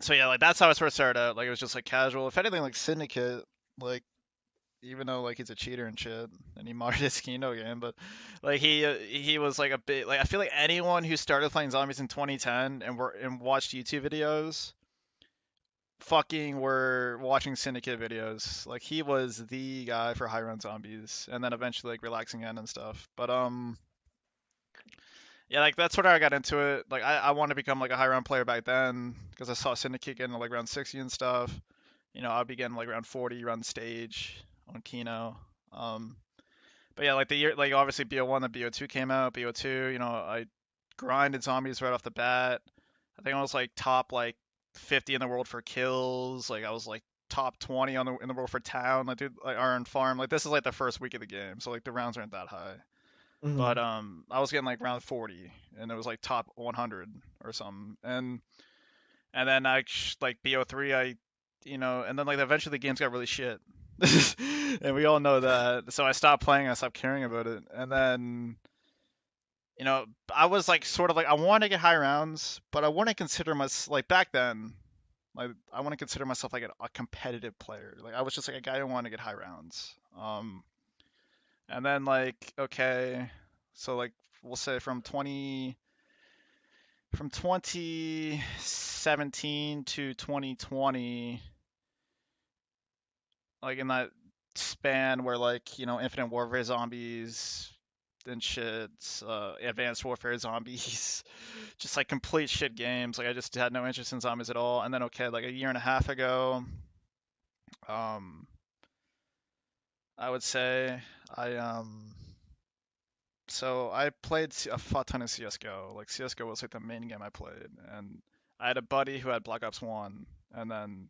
so yeah, like that's how I first started out. Like it was just like casual. If anything, like Syndicate, like even though like he's a cheater and shit, and he modded his Kino game, but like he was like a bit like I feel like anyone who started playing zombies in 2010 and watched YouTube videos, fucking were watching Syndicate videos. Like he was the guy for high run zombies, and then eventually like relaxing end and stuff. But yeah, like that's what I got into it. Like I wanted to become like a high round player back then because I saw Syndicate getting to, like round 60 and stuff. I'd be getting like around 40 run stage on Kino. But yeah, like the year, like obviously BO1 and BO2 came out. BO2, I grinded zombies right off the bat. I think I was like top like 50 in the world for kills. Like I was like top 20 in the world for town, like dude, like are on farm. Like this is like the first week of the game, so like the rounds aren't that high. But Mhm. I was getting like round 40, and it was like top 100 or something. And then like BO3, and then like eventually the games got really shit, and we all know that. So I stopped playing. I stopped caring about it, and then I was like sort of like I want to get high rounds, but I want to consider myself like back then. Like I want to consider myself like a competitive player. Like I was just like a guy who wanted to get high rounds. And then like okay, so like we'll say from 2017 to 2020, like in that span where like Infinite Warfare zombies and shit, Advanced Warfare zombies, just like complete shit games. Like I just had no interest in zombies at all. And then okay, like a year and a half ago, um, I would say I so I played a fuck ton of CS:GO. Like CS:GO was like the main game I played, and I had a buddy who had Black Ops 1, and then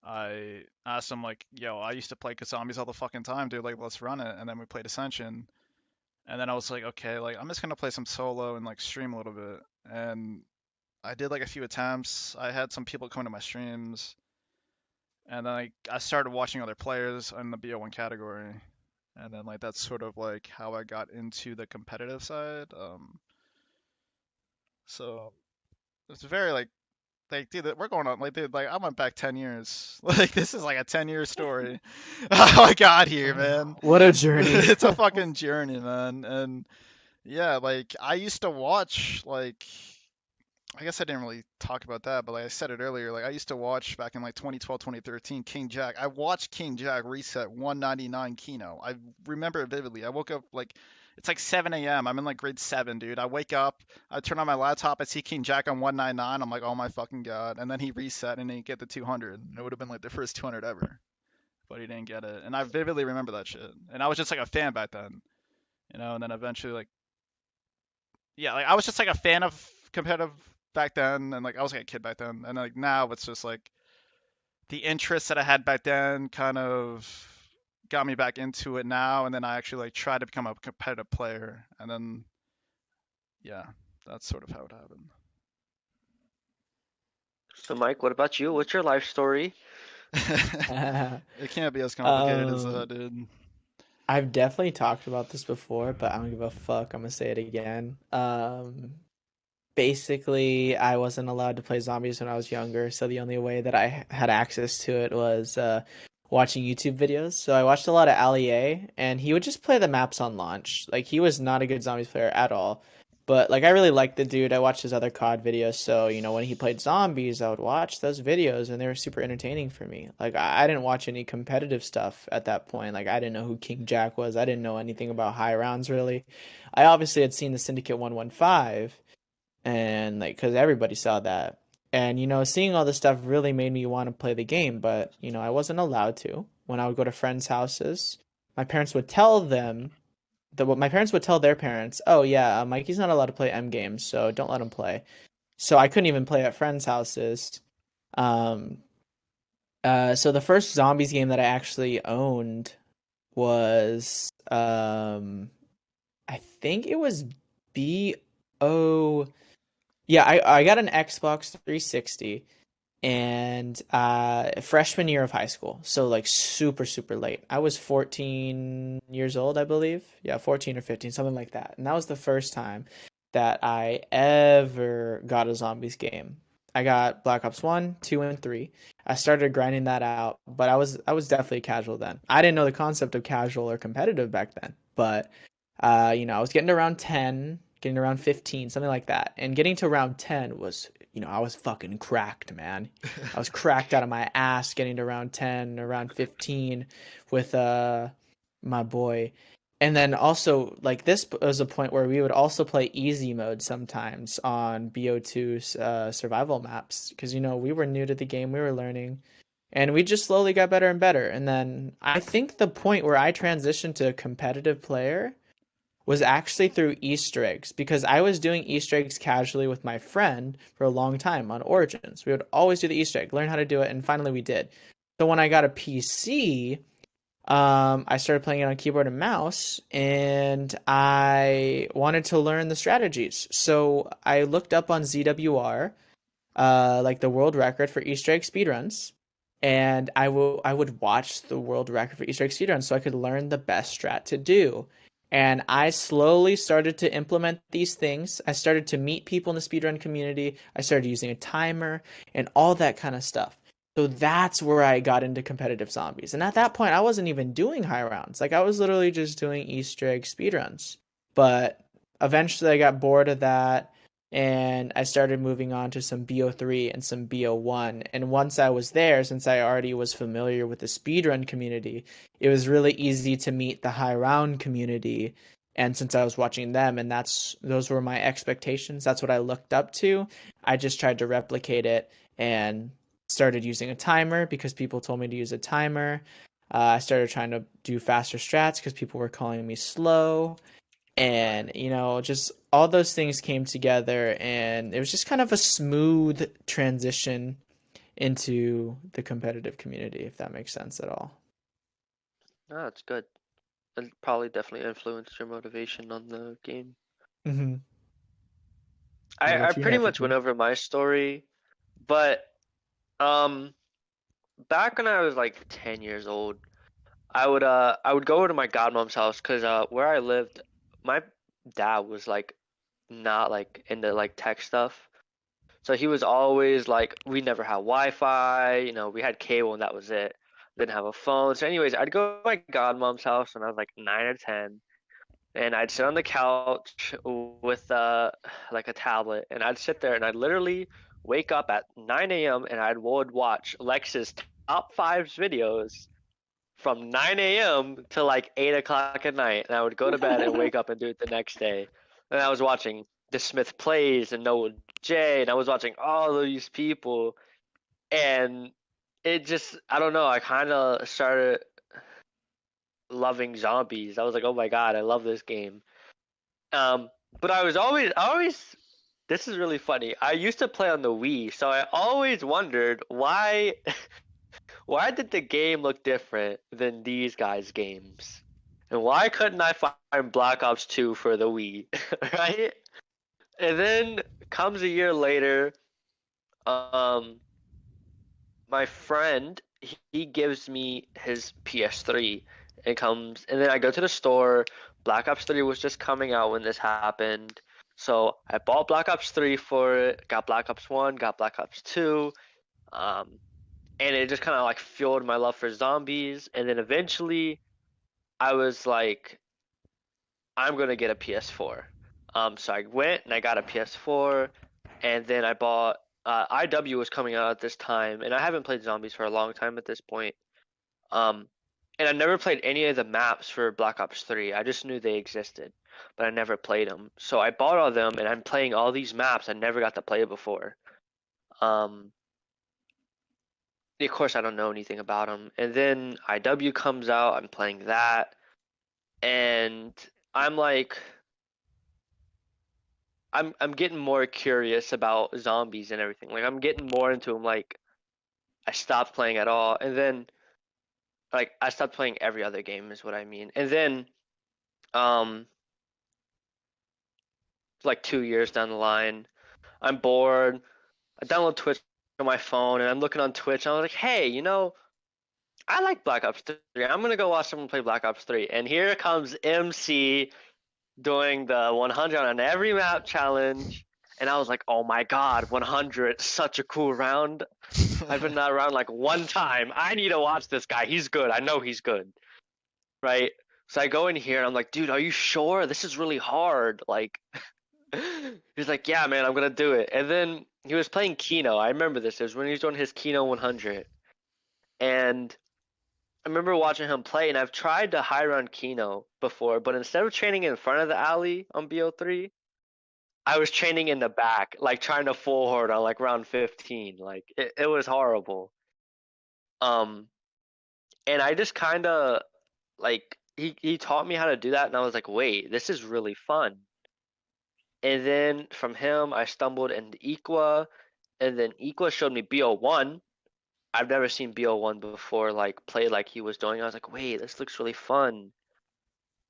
I asked him like, "Yo, I used to play zombies all the fucking time, dude. Like, let's run it." And then we played Ascension, and then I was like, "Okay, like I'm just gonna play some solo and like stream a little bit." And I did like a few attempts. I had some people come to my streams, and then I started watching other players in the BO1 category, and then like that's sort of like how I got into the competitive side. So it's very like dude, we're going on like dude, like I went back 10 years. Like this is like a 10-year story. How I got here, man. What a journey. It's a fucking journey, man. And yeah, like I used to watch like I guess I didn't really talk about that, but like I said it earlier, like I used to watch back in like 2012, 2013, King Jack. I watched King Jack reset 199 Kino. I remember it vividly. I woke up like it's like 7 a.m. I'm in like grade 7, dude. I wake up, I turn on my laptop, I see King Jack on 199. I'm like, oh my fucking god. And then he reset and he get the 200. It would have been like the first 200 ever, but he didn't get it. And I vividly remember that shit. And I was just like a fan back then, And then eventually like yeah, like I was just like a fan of competitive back then, and like I was like a kid back then, and like now it's just like the interest that I had back then kind of got me back into it now, and then I actually like try to become a competitive player, and then yeah, that's sort of how it happened. So, Mike, what about you? What's your life story? It can't be as complicated as that, Um, dude. I've definitely talked about this before, but I don't give a fuck. I'm gonna say it again. Basically, I wasn't allowed to play zombies when I was younger, so the only way that I had access to it was watching YouTube videos. So I watched a lot of Ali A, and he would just play the maps on launch. Like he was not a good zombies player at all. But like I really liked the dude. I watched his other COD videos, so when he played zombies, I would watch those videos, and they were super entertaining for me. Like I didn't watch any competitive stuff at that point. Like I didn't know who King Jack was. I didn't know anything about high rounds really. I obviously had seen the Syndicate 115 and like because everybody saw that, and seeing all this stuff really made me want to play the game, but I wasn't allowed to. When I would go to friends' houses, my parents would tell them that what my parents would tell their parents, oh yeah, Mikey's not allowed to play M games, so don't let him play. So I couldn't even play at friends' houses. um so the first zombies game that I actually owned was I think it was BO. Yeah, I got an Xbox 360 and freshman year of high school. So like super super late. I was 14 years old, I believe. Yeah, 14 or 15, something like that. And that was the first time that I ever got a zombies game. I got Black Ops 1, 2 and 3. I started grinding that out, but I was definitely casual then. I didn't know the concept of casual or competitive back then, but I was getting to around 10, getting to around 15, something like that. And getting to round 10 was, I was fucking cracked, man. I was cracked out of my ass getting to round 10, around 15 with my boy. And then also like this was a point where we would also play easy mode sometimes on BO2 survival maps because we were new to the game, we were learning. And we just slowly got better and better. And then I think the point where I transitioned to a competitive player was actually through Easter eggs because I was doing Easter eggs casually with my friend for a long time on Origins. We would always do the Easter egg, learn how to do it, and finally we did. So when I got a PC, I started playing it on keyboard and mouse, and I wanted to learn the strategies. So I looked up on ZWR, like the world record for Easter egg speedruns, and I would watch the world record for Easter egg speedruns so I could learn the best strat to do. And I slowly started to implement these things. I started to meet people in the speedrun community. I started using a timer and all that kind of stuff. So that's where I got into competitive zombies. And at that point, I wasn't even doing high rounds. Like I was literally just doing Easter egg speedruns. But eventually I got bored of that and I started moving on to some BO3 and some BO1. And once I was there, since I already was familiar with the speedrun community, it was really easy to meet the high round community. And since I was watching them and those were my expectations, that's what I looked up to, I just tried to replicate it and started using a timer because people told me to use a timer. I started trying to do faster strats because people were calling me slow. And, just all those things came together, and it was just kind of a smooth transition into the competitive community, if that makes sense at all. No, it's good. It probably definitely influenced your motivation on the game. Mm-hmm. What I about you, pretty much went Nephi? over my story, but um back when I was like 10 years old, I would go over to my godmom's house because where I lived, my dad was like not like into like tech stuff. So he was always like, we never had Wi-Fi, we had cable and that was it. Didn't have a phone. So anyways, I'd go to my godmom's house when I was like 9 or 10, and I'd sit on the couch with like a tablet, and I'd sit there and I'd literally wake up at 9 a.m. and I would watch Lex's top fives videos from 9 a.m. to like 8 o'clock at night, and I would go to bed and wake up and do it the next day. And I was watching The Smith Plays and Noah J, and I was watching all of these people, and it just, I don't know, I kind of started loving zombies. I was like, oh my god, I love this game. Um, but I always, this is really funny. I used to play on the Wii, so I always wondered why did the game look different than these guys' games? And why couldn't I find Black Ops 2 for the Wii? Right? And then comes a year later, um, my friend, he gives me his PS3. It comes, and then I go to the store. Black Ops 3 was just coming out when this happened. So I bought Black Ops 3 for it, got Black Ops 1, got Black Ops 2. Um, and it just kind of like fueled my love for zombies. And then eventually I was like, I'm gonna get a PS4. So I went and I got a PS4, and then I bought. IW was coming out at this time, and I haven't played zombies for a long time at this point. Um, and I never played any of the maps for Black Ops 3. I just knew they existed, but I never played them. So I bought all them, and I'm playing all these maps I never got to play before. Um, of course, I don't know anything about them. And then IW comes out, I'm playing that, and I'm like, I'm getting more curious about zombies and everything. Like I'm getting more into them. Like I stopped playing at all, and then like I stopped playing every other game is what I mean. And then um like 2 years down the line, I'm bored. I download Twitch on my phone, and I'm looking on Twitch, and I was like, hey, I like Black Ops 3. I'm gonna go watch someone play Black Ops 3. And here comes MC doing the 100 on every map challenge. And I was like, oh my god, 100, such a cool round. I've been in that round like one time. I need to watch this guy. He's good. I know he's good. Right? So I go in here and I'm like, dude, are you sure? This is really hard. Like, he's like, yeah, man, I'm gonna do it. And then he was playing Kino. I remember this. It was when he was doing his Kino 100. And I remember watching him play, and I've tried to high run Kino before, but instead of training in front of the alley on BO3, I was training in the back, like trying to full horde on like round 15. Like it was horrible. Um, and I just kind of like he taught me how to do that, and I was like, wait, this is really fun. And then from him, I stumbled into Equa, and then Equa showed me BO1. I've never seen BO1 before, like play like he was doing. I was like, wait, this looks really fun.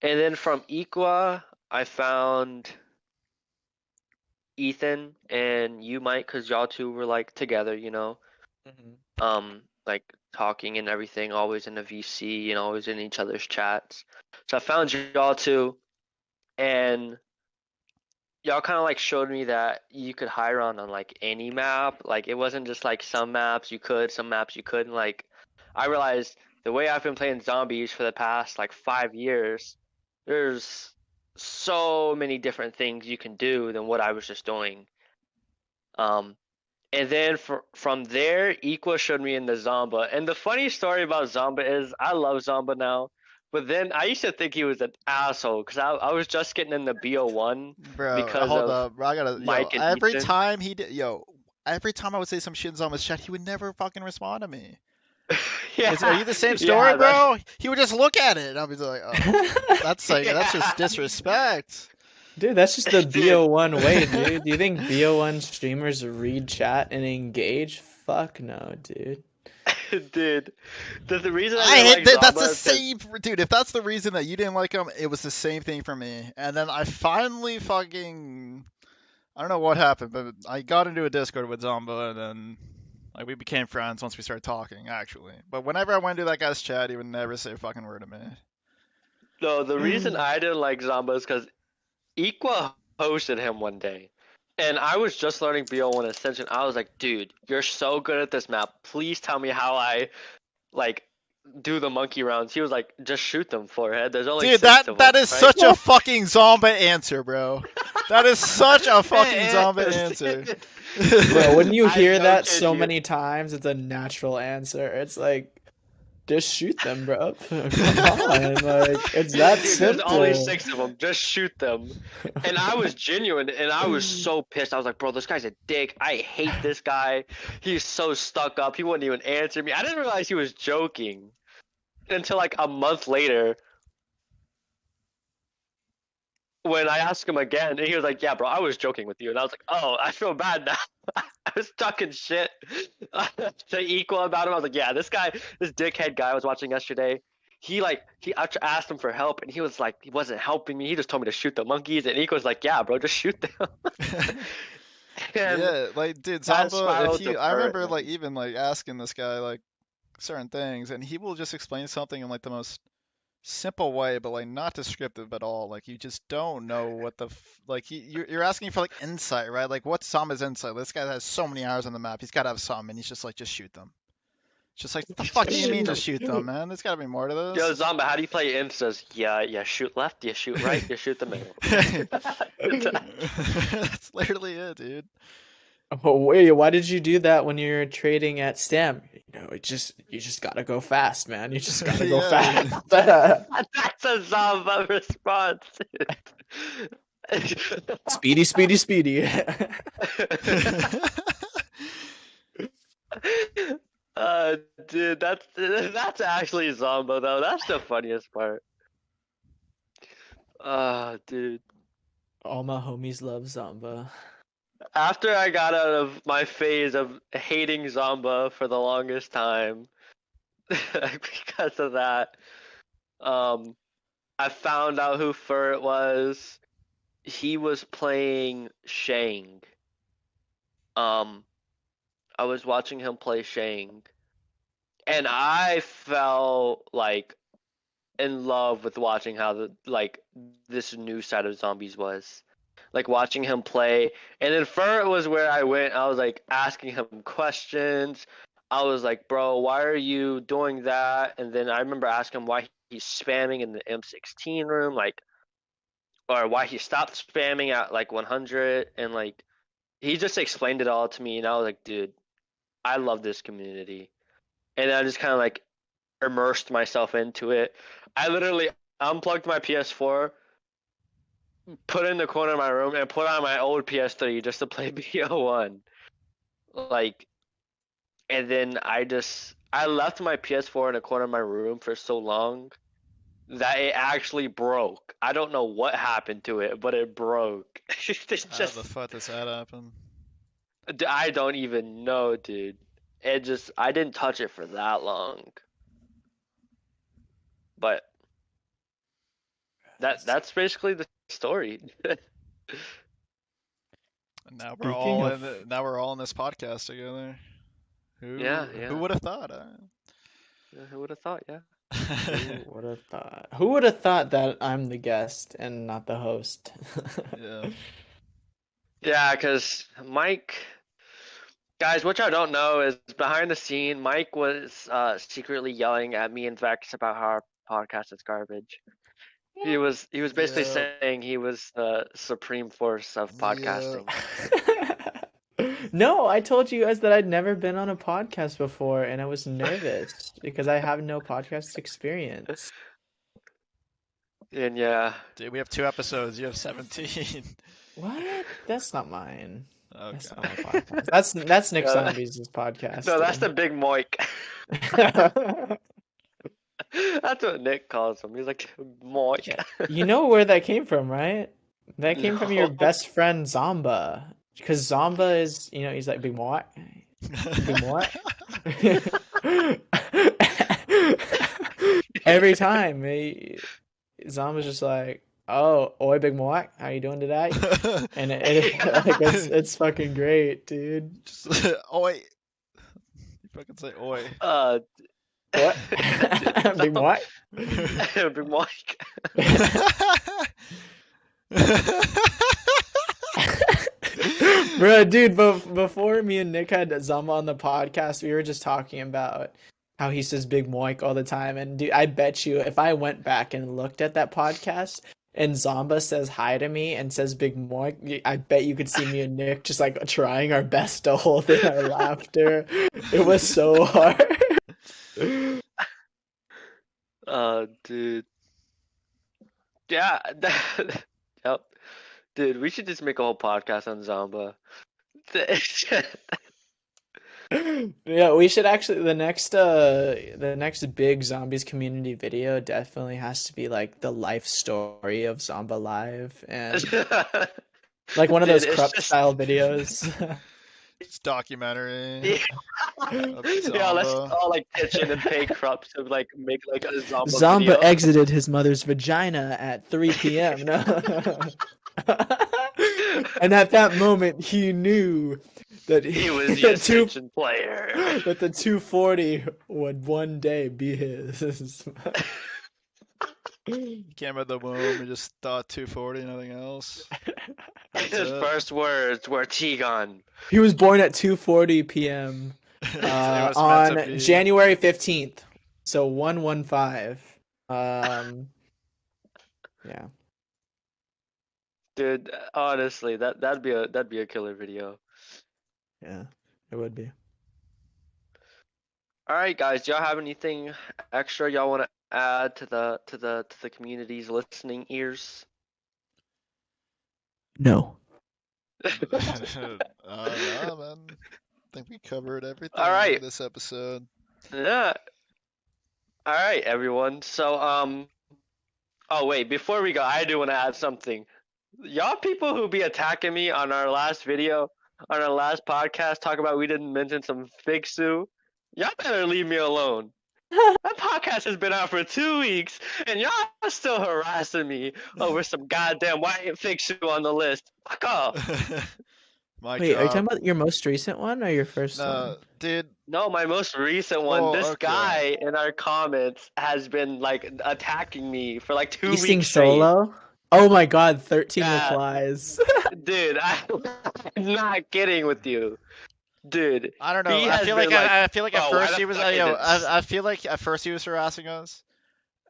And then from Equa, I found Ethan and you, Mike, because y'all two were like together, like talking and everything, always in the VC and always in each other's chats. So I found y'all two, and y'all kind of like showed me that you could hire on like any map. Like it wasn't just like some maps you could, some maps you couldn't. Like I realized the way I've been playing zombies for the past like 5 years, there's so many different things you can do than what I was just doing. Um, and then from there, Equa showed me in the Zomba. And the funny story about Zomba is I love Zomba now. But then I used to think he was an asshole because I was just getting in the BO1 Bro, because hold of up, bro. I gotta, Mike and Ethan. Every time I would say some shit in Zomba's chat, he would never fucking respond to me. Are Yeah, you the same story, yeah, that's bro? He would just look at it, and I'd be like, oh, that's just yeah, disrespect. Dude, that's just the dude, BO1 way, dude. Do you think BO1 streamers read chat and engage? Fuck no, dude. dude. The reason I I didn't hate like that. That's the Zomba is because same, dude. If that's the reason that you didn't like him, it was the same thing for me. And then I finally fucking, I don't know what happened, but I got into a Discord with Zomba, and then like we became friends once we started talking, actually. But whenever I went to that guy's chat, he would never say a fucking word to me. no, the reason I didn't like Zomba is because Equa hosted him one day. And I was just learning BO1 Ascension. I was like, dude, you're so good at this map. Please tell me how I like do the monkey rounds. He was like, just shoot them, forehead. There's only Dude, six of that them, is right? such a fucking Zomba answer, bro. That is such a fucking It Zomba is. answer. Bro, when you I hear don't that kid so you. many times, it's a natural answer. It's like, just shoot them, bro. Come on, like it's that Dude, there's only simple. six of them. Just shoot them. And I was genuine, and I was so pissed. I was like, bro, this guy's a dick. I hate this guy. He's so stuck up. He wouldn't even answer me. I didn't realize he was joking until like a month later when I asked him again, and he was like, yeah, bro, I was joking with you. And I was like, oh, I feel bad now. I was talking shit to Equal about him. I was like, yeah, this guy, this dickhead guy I was watching yesterday, I asked him for help, and he was like, he wasn't helping me. He just told me to shoot the monkeys, and Equal's like, yeah, bro, just shoot them. And Yeah, like dude, that Zomba, if spiraled to he I burnt remember like him. even like asking this guy like certain things and he will just explain something in like the most simple way, but like not descriptive at all. Like you just don't know what like you're asking for like insight, right? Like what's Zomba's insight? This guy has so many hours on the map. He's got to have some, and he's just like just shoot them. It's just like the fuck do Just you shoot mean them. just shoot them, man? There's got to be more to Yo, this. Zomba, how do you play instas? Yeah, yeah, shoot left, you shoot right, you shoot the middle. That's literally it, dude. Oh wait, why did you do that when you're trading at Stam? You just gotta go fast, man. You just gotta go Yeah. fast. That's a Zomba response. Speedy, speedy, speedy. uh, dude, that's actually Zomba though. That's the funniest part. Dude. All my homies love Zamba. After I got out of my phase of hating Zomba for the longest time, because of that, um, I found out who Fur was. He was playing Shang. Um, I was watching him play Shang, and I felt like in love with watching how this new side of zombies was. Like watching him play, and then Fur was where I went. I was like asking him questions. I was like, bro, why are you doing that? And then I remember asking him why he's spamming in the M16 room, like, or why he stopped spamming at like 100, and like he just explained it all to me, and I was like, dude, I love this community. And I just kind of like immersed myself into it. I literally unplugged my PS4, put it in the corner of my room, and put on my old PS3 just to play BO1. Like, and then I left my PS4 in the corner of my room for so long that it actually broke. I don't know what happened to it, but it broke. It's How the just fuck does that happen? I don't even know, dude. I didn't touch it for that long. But that's basically the story. And now we're Speaking all of, in this podcast together. Yeah, Who yeah. would have thought? Who would have thought? Yeah. who would have thought? Who would have thought that I'm the guest and not the host? Yeah. Yeah, because Mike, guys, what y'all don't know is behind the scene, Mike was secretly yelling at me and Vex about how our podcast is garbage. He was basically Yeah. saying he was the supreme force of Yeah. podcasting. No, I told you guys that I'd never been on a podcast before, and I was nervous because I have no podcast experience. And yeah, Dude, we have 2 episodes. You have 17. What? That's not mine. That's not my Okay. podcast. That's Nick no, Zombies' podcast, no, that's the dude. big Moik. That's what Nick calls him. He's like Moik. Yeah. You know where that came from, right? That came from your No. best friend Zomba. Because Zomba is, he's like, Big what? Big what? Every time, Zomba's just like, oh, oi, Big Mike, how you doing today? And like, it's fucking great, dude. Just, oi. You fucking say oi. What? Dude, Big Mike? Big Moik. Bro, dude, before me and Nick had Zama on the podcast, we were just talking about how he says Big Moik all the time. And dude, I bet you if I went back and looked at that podcast and Zamba says hi to me and says Big Moik, I bet you could see me and Nick just like trying our best to hold in our laughter. It was so hard. Dude. Yeah, yep. Dude, we should just make a whole podcast on Zamba. Yeah, we should actually the next big zombies community video definitely has to be like the life story of Zomba Live and like one of Dude, those it's Krupp just style videos. It's documentary yeah, of yeah, let's Zomba. all like pitch in and pay Krupp to like make like a Zamba Zomba video. exited his mother's vagina at 3 p.m. No. And at that moment he knew that He was the the ascension player. that the 240 would one day be his. He came out the womb and just thought 240, nothing else. That's His it. first words were Tigon. He was born at 2:40 p.m. It was meant to on be. January 15th. So 115. Yeah. Dude, honestly, that'd be a killer video. Yeah. It would be. All right, guys, do y'all have anything extra y'all want to add to the community's listening ears? No. Yeah, man. I think we covered everything All right. in this episode. Yeah. All right, everyone. So, oh wait, before we go, I do want to add something. Y'all people who be attacking me on our last video, on our last podcast, talk about we didn't mention some V3xie. Y'all better leave me alone. That podcast has been out for 2 weeks, and y'all are still harassing me over some goddamn why ain't V3xie on the list. Fuck off. Mic Wait, are you drop. talking about your most recent one or your first one? No, dude. No, my most recent one. Oh, This okay. guy in our comments has been like attacking me for like 2 Feasting weeks straight. solo? Oh my god, 13 Yeah. replies. Dude, I'm not kidding with you. Dude, I don't know. he I has feel been like I feel like at "Bro, why first the he was fuck yo, is it I feel like at first he was harassing us,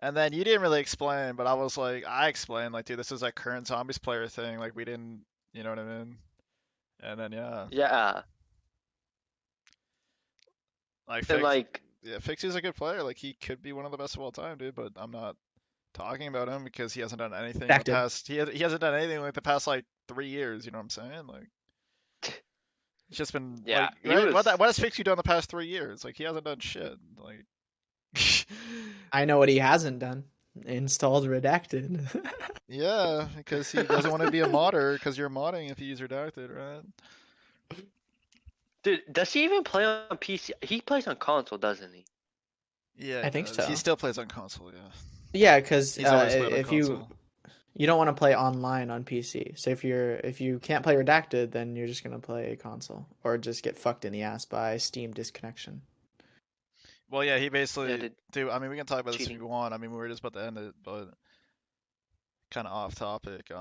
and then you didn't really explain, but I explained like, dude, this is a current zombies player thing, like we didn't, you know what I mean? And then yeah, Yeah, like and like, V3xie's a good player, like he could be one of the best of all time, dude, but I'm not talking about him because he hasn't done anything in the Active. past. He hasn't done anything like the past like 3 years, you know what I'm saying? Like it's just been yeah, like he right? was. What has V3xie done the past 3 years? Like he hasn't done shit. Like I know what he hasn't done. Installed redacted. yeah, because he doesn't want to be a modder because you're modding if you use redacted, right? Dude, does he even play on PC? He plays on console, doesn't he? Yeah, I he think does. He so. still plays on console. Yeah, Yeah, because he's always played on if you console. you don't want to play online on PC. So if you can't play Redacted, then you're just gonna play console or just get fucked in the ass by Steam disconnection. Well, yeah, he Yeah, basically. dude, Dude, I mean, we can talk about this if cheating. you want. I mean, we were just about to end it, but kind of off topic.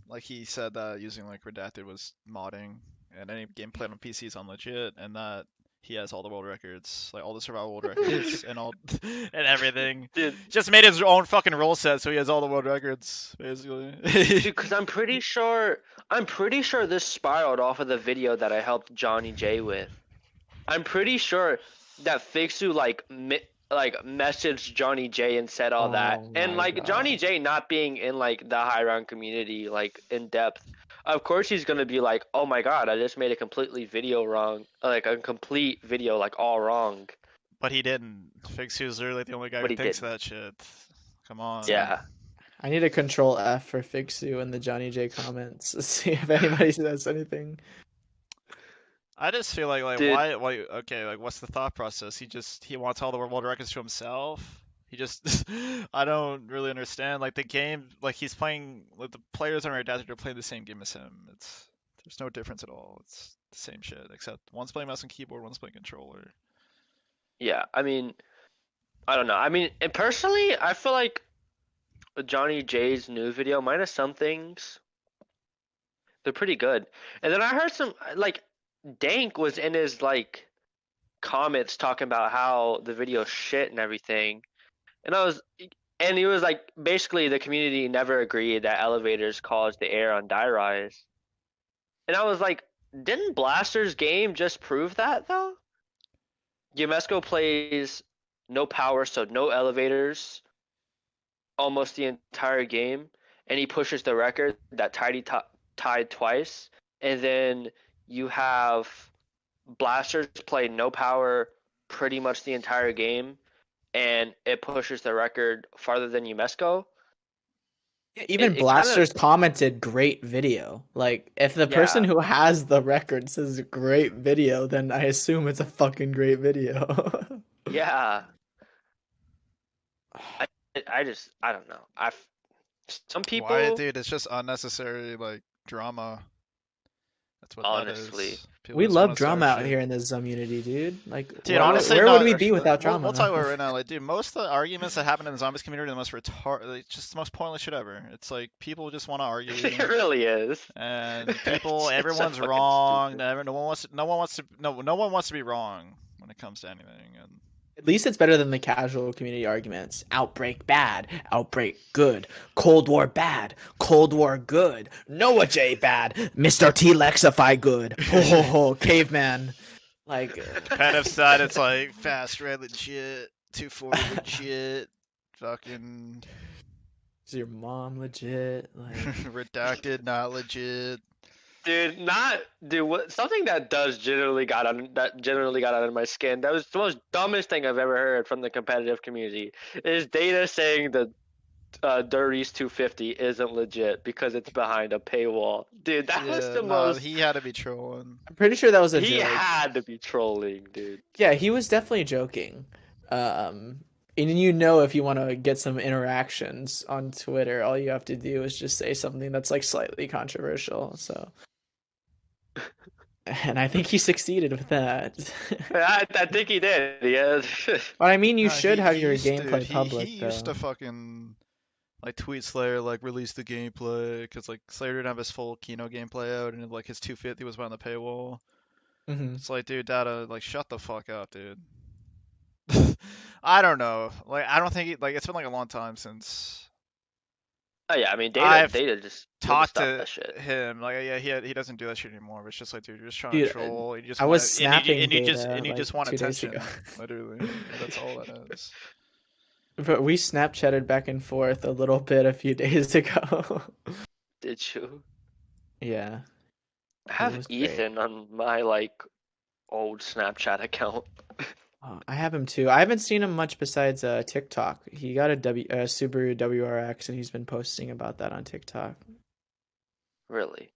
Like he said that using like redacted was modding, and any game played on PC is unlegit, and that he has all the world records, like all the survival world records, and all and everything. Dude, Just made his own fucking rule set, so he has all the world records, basically. dude, because I'm pretty sure this spiraled off of the video that I helped Johnny J with. I'm pretty sure that Fixu like messaged Johnny J and said all that, Oh and my like Johnny god. J not being in like the high round community like in depth, of course he's gonna be like, oh my god, I just made a completely video wrong, like a complete video like all wrong, But he didn't. Fix was literally the only guy but who he thinks didn't. that shit. Come on. Yeah, I need a control F for Fixu in the Johnny J comments to see if anybody says anything. I just feel like dude. why okay, like what's the thought process? He wants all the world records to himself. He just I don't really understand. Like the game, like he's playing, like the players on Redacted are playing the same game as him. There's no difference at all. It's the same shit, except one's playing mouse and keyboard, one's playing controller. Yeah, I mean, I don't know. I mean, and personally, I feel like Johnny J's new video, minus some things, they're pretty good. And then I heard some like Dank was in his like comments talking about how the video shit and everything. And and he was like, basically the community never agreed that elevators caused the air on die rise. And I was like, didn't Blaster's game just prove that though? Yumesco plays no power, so no elevators almost the entire game, and he pushes the record that tied twice. And then you have Blasters play no power pretty much the entire game, and it pushes the record farther than Umesco. Even It kind of Blasters commented great video. Like if the person yeah who has the record says great video, then I assume it's a fucking great video. yeah. I I don't know. Some Why, people dude? It's just unnecessary like drama. That's what that honestly. is. People We just want love to start drama out shit. here in this community, dude. Like Dude, honestly, where would no. we be without We'll drama? talk about it right now. Like, dude, most of the arguments that happen in the zombies community are the most like, just the most pointless shit ever. It's like people just want to argue, It really is. and It's so everyone's fucking wrong. stupid. No one wants to be wrong when it comes to anything. And At least it's better than the casual community arguments. Outbreak bad, outbreak good, Cold War bad, Cold War good, Noah J bad, Mr. T Lexify good. Ho ho ho, caveman. Like kind of side, it's like fast red legit, 240 legit, fucking is your mom legit? Like redacted not legit. Something that generally got under my skin. That was the most dumbest thing I've ever heard from the competitive community. Is Data saying that Dirty's 250 isn't legit because it's behind a paywall. Dude, that was Yeah, the no, most. he had to be trolling. I'm pretty sure that was a He joke. had to be trolling, dude. Yeah, he was definitely joking. And you know, if you want to get some interactions on Twitter, all you have to do is just say something that's like slightly controversial. So, and I think he succeeded with that. I think he did. Yeah. But I mean, you No, should have he your used to, gameplay he public, used to though. fucking like tweet Slayer like release the gameplay because like Slayer didn't have his full Kino gameplay out and like his 250 was behind the paywall. Hmm. It's like, dude, Data, like shut the fuck up, dude. I don't know. Like I don't think like it's been like a long time since Oh yeah, I mean, I've Data just wouldn't talked stop to that shit. him. Like yeah, he doesn't do that shit anymore. But it's just like, dude, you're just trying to Dude, troll. You just I want was to, snapping and Data you like just want 2 days ago. attention, literally. That's all that is. But we Snapchatted back and forth a little bit a few days ago. Did you? Yeah, I it have was great. Ethan on my like old Snapchat account. I have him too. I haven't seen him much besides TikTok. He got a Subaru WRX, and he's been posting about that on TikTok. Really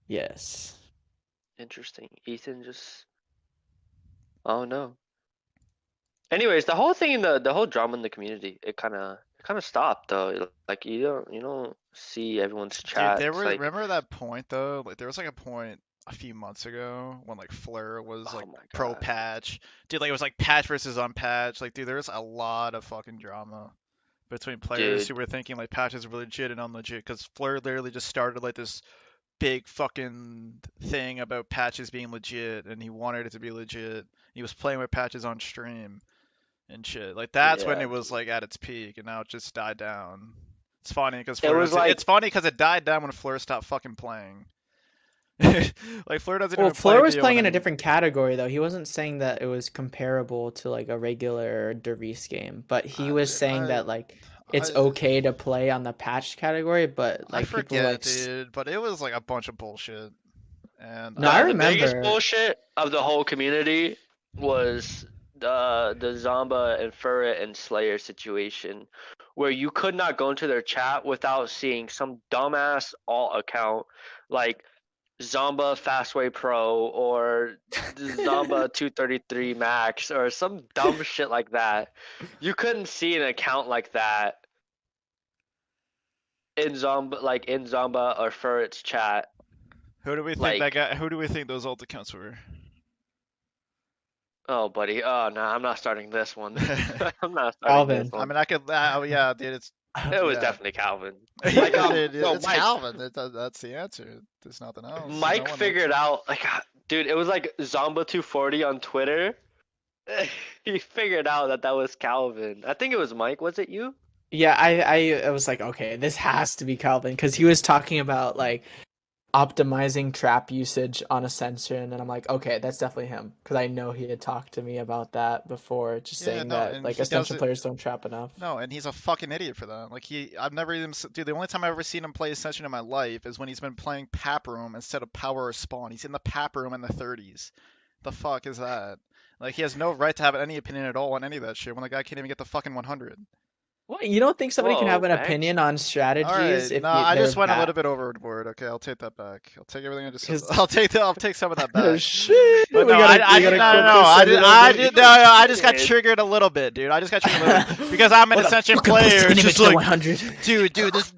Yes. interesting. Ethan just Oh no. Anyways, the whole thing in the whole drama in the community, it kind of stopped though. Like you don't see everyone's Dude, there chats was like, remember that point though? Like there was like a point a few months ago when like Fleur was oh like my pro god, patch. Dude, like it was like patch versus unpatch. Like dude, there was a lot of fucking drama between players who dude. were thinking like patches were legit and unlegit because Fleur literally just started like this big fucking thing about patches being legit and he wanted it to be legit. He was playing with patches on stream and shit. Like that's when Yeah, it was dude. like at its peak and now it just died down. It's funny because It Fleur was doesn't. It's like funny because it died down when Fleur stopped fucking playing. Like Fleur doesn't Well, even play Fleur was BO1 playing in a anymore. different category though. He wasn't saying that it was comparable to like a regular Dervis game, but he was Dude, saying that like it's I, okay to play on the patched category, but I like people were forget, like, dude, but it was like a bunch of bullshit, and no, I the biggest remember. bullshit of the whole community was the Zomba and Furret and Slayer situation, where you could not go into their chat without seeing some dumbass alt account like Zomba Fastway Pro or Zomba 233 Max or some dumb shit like that. You couldn't see an account like that in Zomba or Furret's chat. who do we think that Like, guy? Who do we think those alt accounts were? oh, buddy. Oh, no, I'm not starting this one. I'm not starting this Calvin. I one. mean, I could. Oh yeah, dude, it's It was yeah. definitely Calvin. Like, Dude, no, it's Mike. Calvin. That's the answer. There's nothing else. No Mike one looks. figured out, like, dude, it was like Zomba 240 on Twitter. He figured out that that was Calvin. I think it was Mike. Was it you? Yeah, I was like, okay, this has to be Calvin because he was talking about like optimizing trap usage on Ascension, and I'm like, okay, that's definitely him because I know he had talked to me about that before, just Yeah, saying no, that and like he does Ascension it. players don't trap enough. No, and he's a fucking idiot for that. Like I've never even, dude. The only time I've ever seen him play Ascension in my life is when he's been playing Pap Room instead of Power or Spawn. He's in the Pap Room in the 30s. The fuck is that? Like he has no right to have any opinion at all on any of that shit when the guy can't even get the fucking 100. What, you don't think somebody can have Whoa, an Banks. opinion on All right, strategies if no, I they're just went a bad? little bit overboard. Okay, I'll take that back. I'll take everything I just said. Because I'll take some of that back. shit, But we no, gotta I we did gotta no, no, clip no. this, send it over. No, no, I just got Dude. triggered a little bit, dude. I just got triggered a little bit because I'm an What a Ascension fucking player. pussy It's can just make to like, 100. dude, this,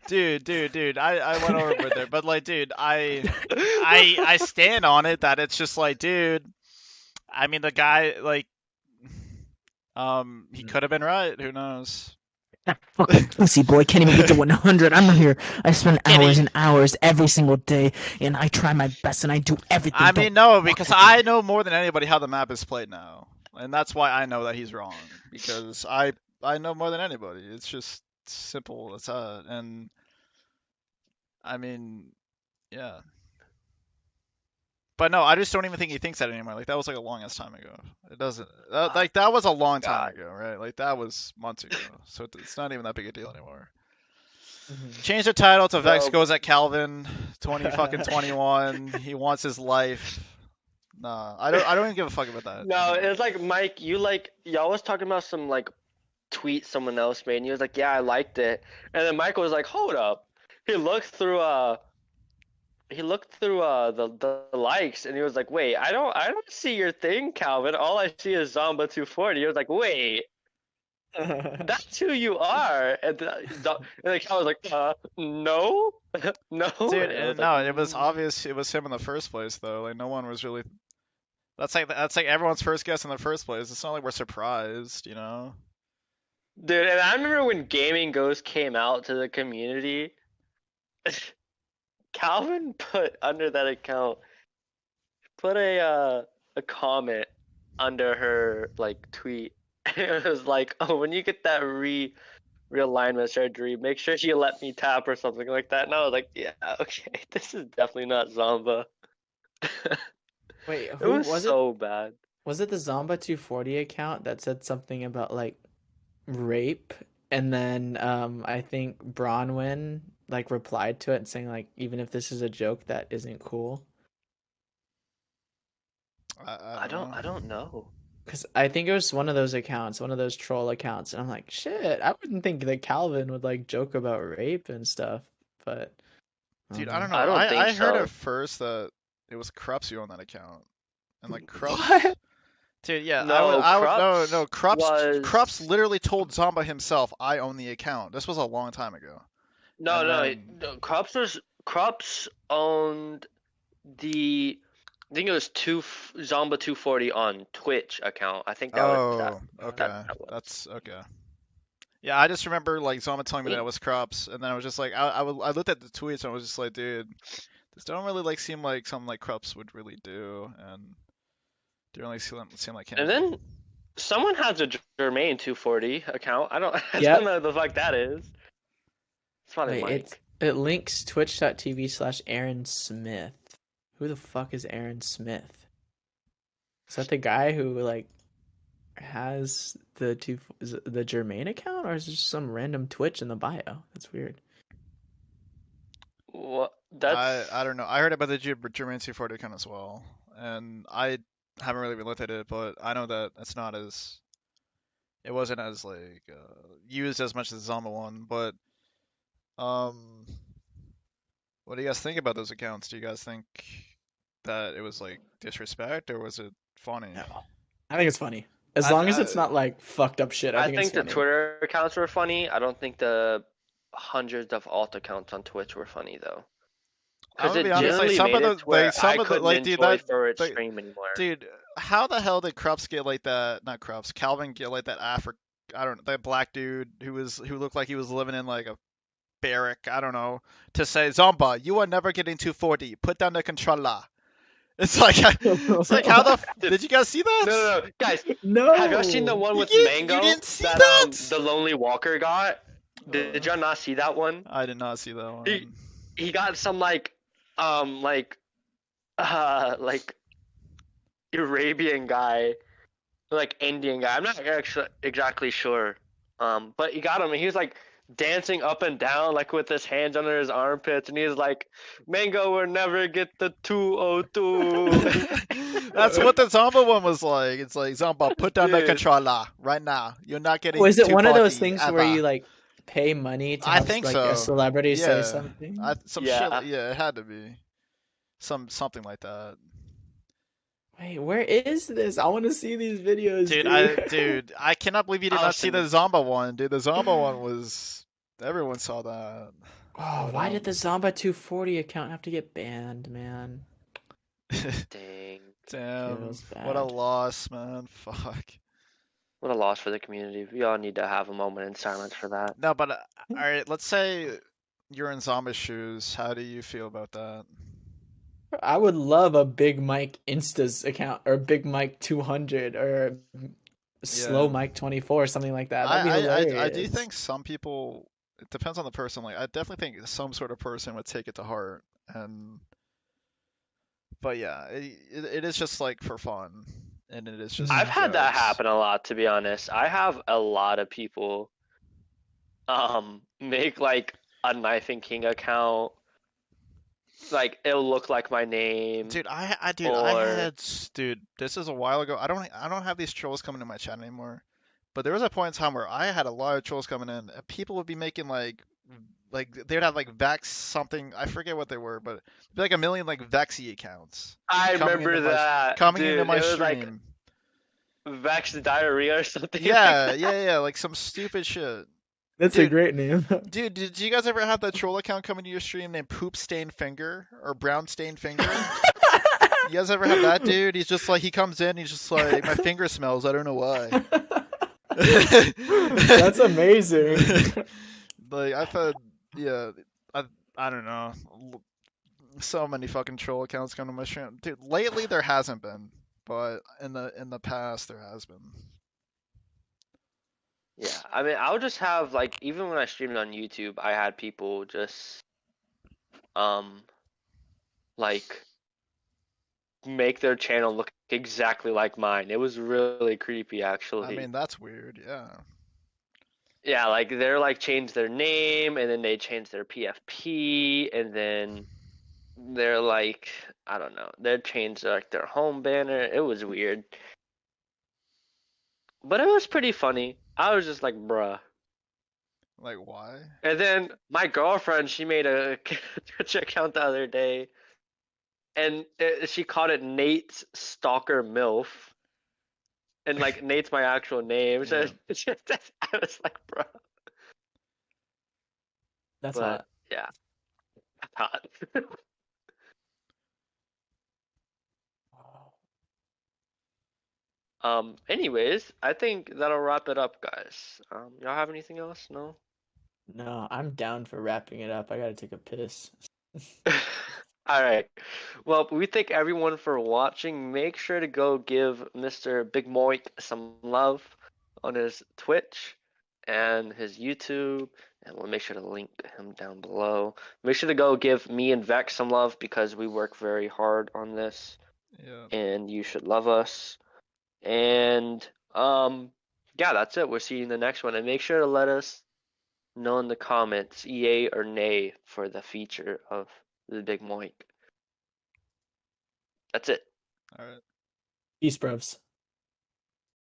dude. I went overboard there, but like, dude, I stand on it that it's just like, dude. I mean, the guy, like, he could have been right. Who knows? That fucking pussy boy can't even get to 100. I'm here. I spend Can hours he? and hours every single day, and I try my best, and I do everything. I Don't mean, no, fuck because with me. I know more than anybody how the map is played now, and that's why I know that he's wrong because I know more than anybody. It's just simple as that, and I mean, yeah. But no, I just don't even think he thinks that anymore. Like that was like a long ass time ago. It doesn't like that was a long time God. ago, right? Like that was months ago. So it's not even that big a deal anymore. Mhm. Change the title to Vex No, goes at Calvin 20 fucking 21. He wants his life. Nah, I don't even give a fuck about that no, anymore. it's like Mike. Y'all was talking about some like tweet someone else made, and he was like, "Yeah, I liked it," and then Michael was like, "Hold up." He looked through the likes, and he was like, "Wait, I don't see your thing, Calvin. All I see is Zomba 240." He was like, "Wait, that's who you are." And the Calvin was like, no, no." Dude, And I was like, no, it was obvious it was him in the first place though. Like no one was really. That's like everyone's first guess in the first place. It's not like we're surprised, you know. Dude, and I remember when Gaming Ghost came out to the community, Calvin put under that account, put a comment under her like tweet. It was like, "Oh, when you get that realignment surgery, make sure you let me tap," or something like that. And I was like, "Yeah, okay, this is definitely not Zomba." Wait, It who was was it? so bad. Was it the Zomba 240 account that said something about like rape? And then I think Bronwyn like replied to it saying like even if this is a joke, that isn't cool. I I don't don't know. I don't know. Because I think it was one of those accounts, one of those troll accounts, and I'm like, shit, I wouldn't think that Calvin would like joke about rape and stuff, but I Dude, don't I know. don't know. I don't think I heard at so. first that it was Crupsy on that account, and like Crups, What? Dude, yeah, No, no. Krups Krups was literally told Zomba himself, "I own the account." This was a long time ago, no, and no. then Krups owned the. I think it was Zomba 240 on Twitch account. I think that was that. oh, That okay, that was. that's okay. Yeah, I just remember like Zomba telling me that it He, was Krups, and then I was just like, I looked at the tweets and I was just like, dude, this don't really like seem like something like Krups would really do, and didn't really seem like and him. then someone has a Jermaine 240 account. I don't Yep. know who the fuck that is. It's probably Wait, Mike. it links twitch.tv/Aaron Smith. Who the fuck is Aaron Smith? Is that the guy who like has the Germain account, or is it just some random Twitch in the bio? That's weird. What? I don't know. I heard about the German C40 account as well, and I haven't really looked at it, but I know that it wasn't as like used as much as the Zomba one. But um, what do you guys think about those accounts? Do you guys think that it was like disrespect or was it funny? No, I think it's funny. As I, long as I it's not like fucked up shit, I I think it's think the funny. Twitter accounts were funny. I don't think the hundreds of alt accounts on Twitch were funny though, I'm because gonna be it honest. Like genuinely made it to where I some of the couldn't like, dude, enjoy Furret like, stream anymore. dude, how the hell did Krups get like that? Not Krups, Calvin get like that I don't know, that black dude who looked like he was living in like a barrack. I don't know. To say Zomba, you are never getting 240. Put down the controller. It's like how did you guys see No, that? no, no, guys, have y'all seen the No. one with You Mango didn't see that that? the Lonely Walker got? Uh, Did y'all not see that one? I did not see that He one. he got some like Arabian guy, like Indian guy. I'm not actually exactly sure. But he got him, and he was like dancing up and down, like with his hands under his armpits, and he was like, "Mango will never get the 202." That's what the Zomba one was like. It's like Zomba, put down the Dude, controller right now. You're not Oh, getting is it one of those 240 things where ever. you like pay money to I have think like a so. celebrity say Yeah. something? Some shit. yeah. Yeah, it had to be something like that. Wait, where is this? I want to see these videos, Dude, I cannot believe you did I'll not see send the it. Zomba one, dude. The Zomba one was everyone saw that. Oh, But why did the Zomba 240 account have to get banned, man? Dang, damn, Feels what a bad. loss, man. Fuck. what a loss for the community. We all need to have a moment in silence for that. No, but all right. Let's say you're in Zomba's shoes. How do you feel about that? I would love a Big Mike Insta's account or Big Mike 200 or Yeah. Slow Mike 24 something like that. That'd be I do hilarious. think some people. It depends on the person. Like, I definitely think some sort of person would take it to heart, and but yeah, it is just like for fun, and it is just I've Mhm. had that jokes. happen a lot, to be honest. I have a lot of people make like a Knife and King account, like it'll look like my name, Dude, or dude. This is a while ago. I don't have these trolls coming to my chat anymore. But there was a point in time where I had a lot of trolls coming in, and people would be making like they'd have like Vex something. I forget what they were, but it'd be like a million like V3xie accounts I remember that, coming into dude. my It was like stream. Vex diarrhea or something like Yeah, that. yeah, like some stupid shit. That's a Dude, great name. did you guys ever have that troll account come into your stream named Poop Stained Finger or Brown Stained Finger? You guys ever have that dude? He's just like he comes in, he's just like my finger smells. I don't know why. That's amazing. Like I thought, yeah, I I don't know. So many fucking troll accounts come to my stream, dude. Lately there hasn't been, but in the past there has been. Yeah, I mean, I would just have like even when I streamed on YouTube, I had people just um like make their channel look exactly like mine. It was really creepy, I actually. mean that's weird, yeah. Yeah, like they're like change their name and then they change their PFP and then they're like I don't know, they changed like their home banner. It was weird, but it was pretty funny. I was just like, bruh. Like why? And then my girlfriend, she made a Twitch account the other day, and she called it Nate's Stalker MILF. and like Nate's my actual name. So Yeah. it's just, I was like, bro. That's But hot. yeah, I thought. Anyways, I think that'll wrap it up, guys. Y'all have anything else? No? No, I'm down for wrapping it up. I gotta take a piss. All right. Well, we thank everyone for watching. Make sure to go give Mr. BigMike some love on his Twitch and his YouTube, and we'll make sure to link him down below. Make sure to go give me and Vex some love because we work very hard on this, Yeah. and you should love us. And yeah, that's it. We'll see you in the next one, and make sure to let us know in the comments, yay or nay, for the feature of the BigMike. That's it. All right. Peace, bros.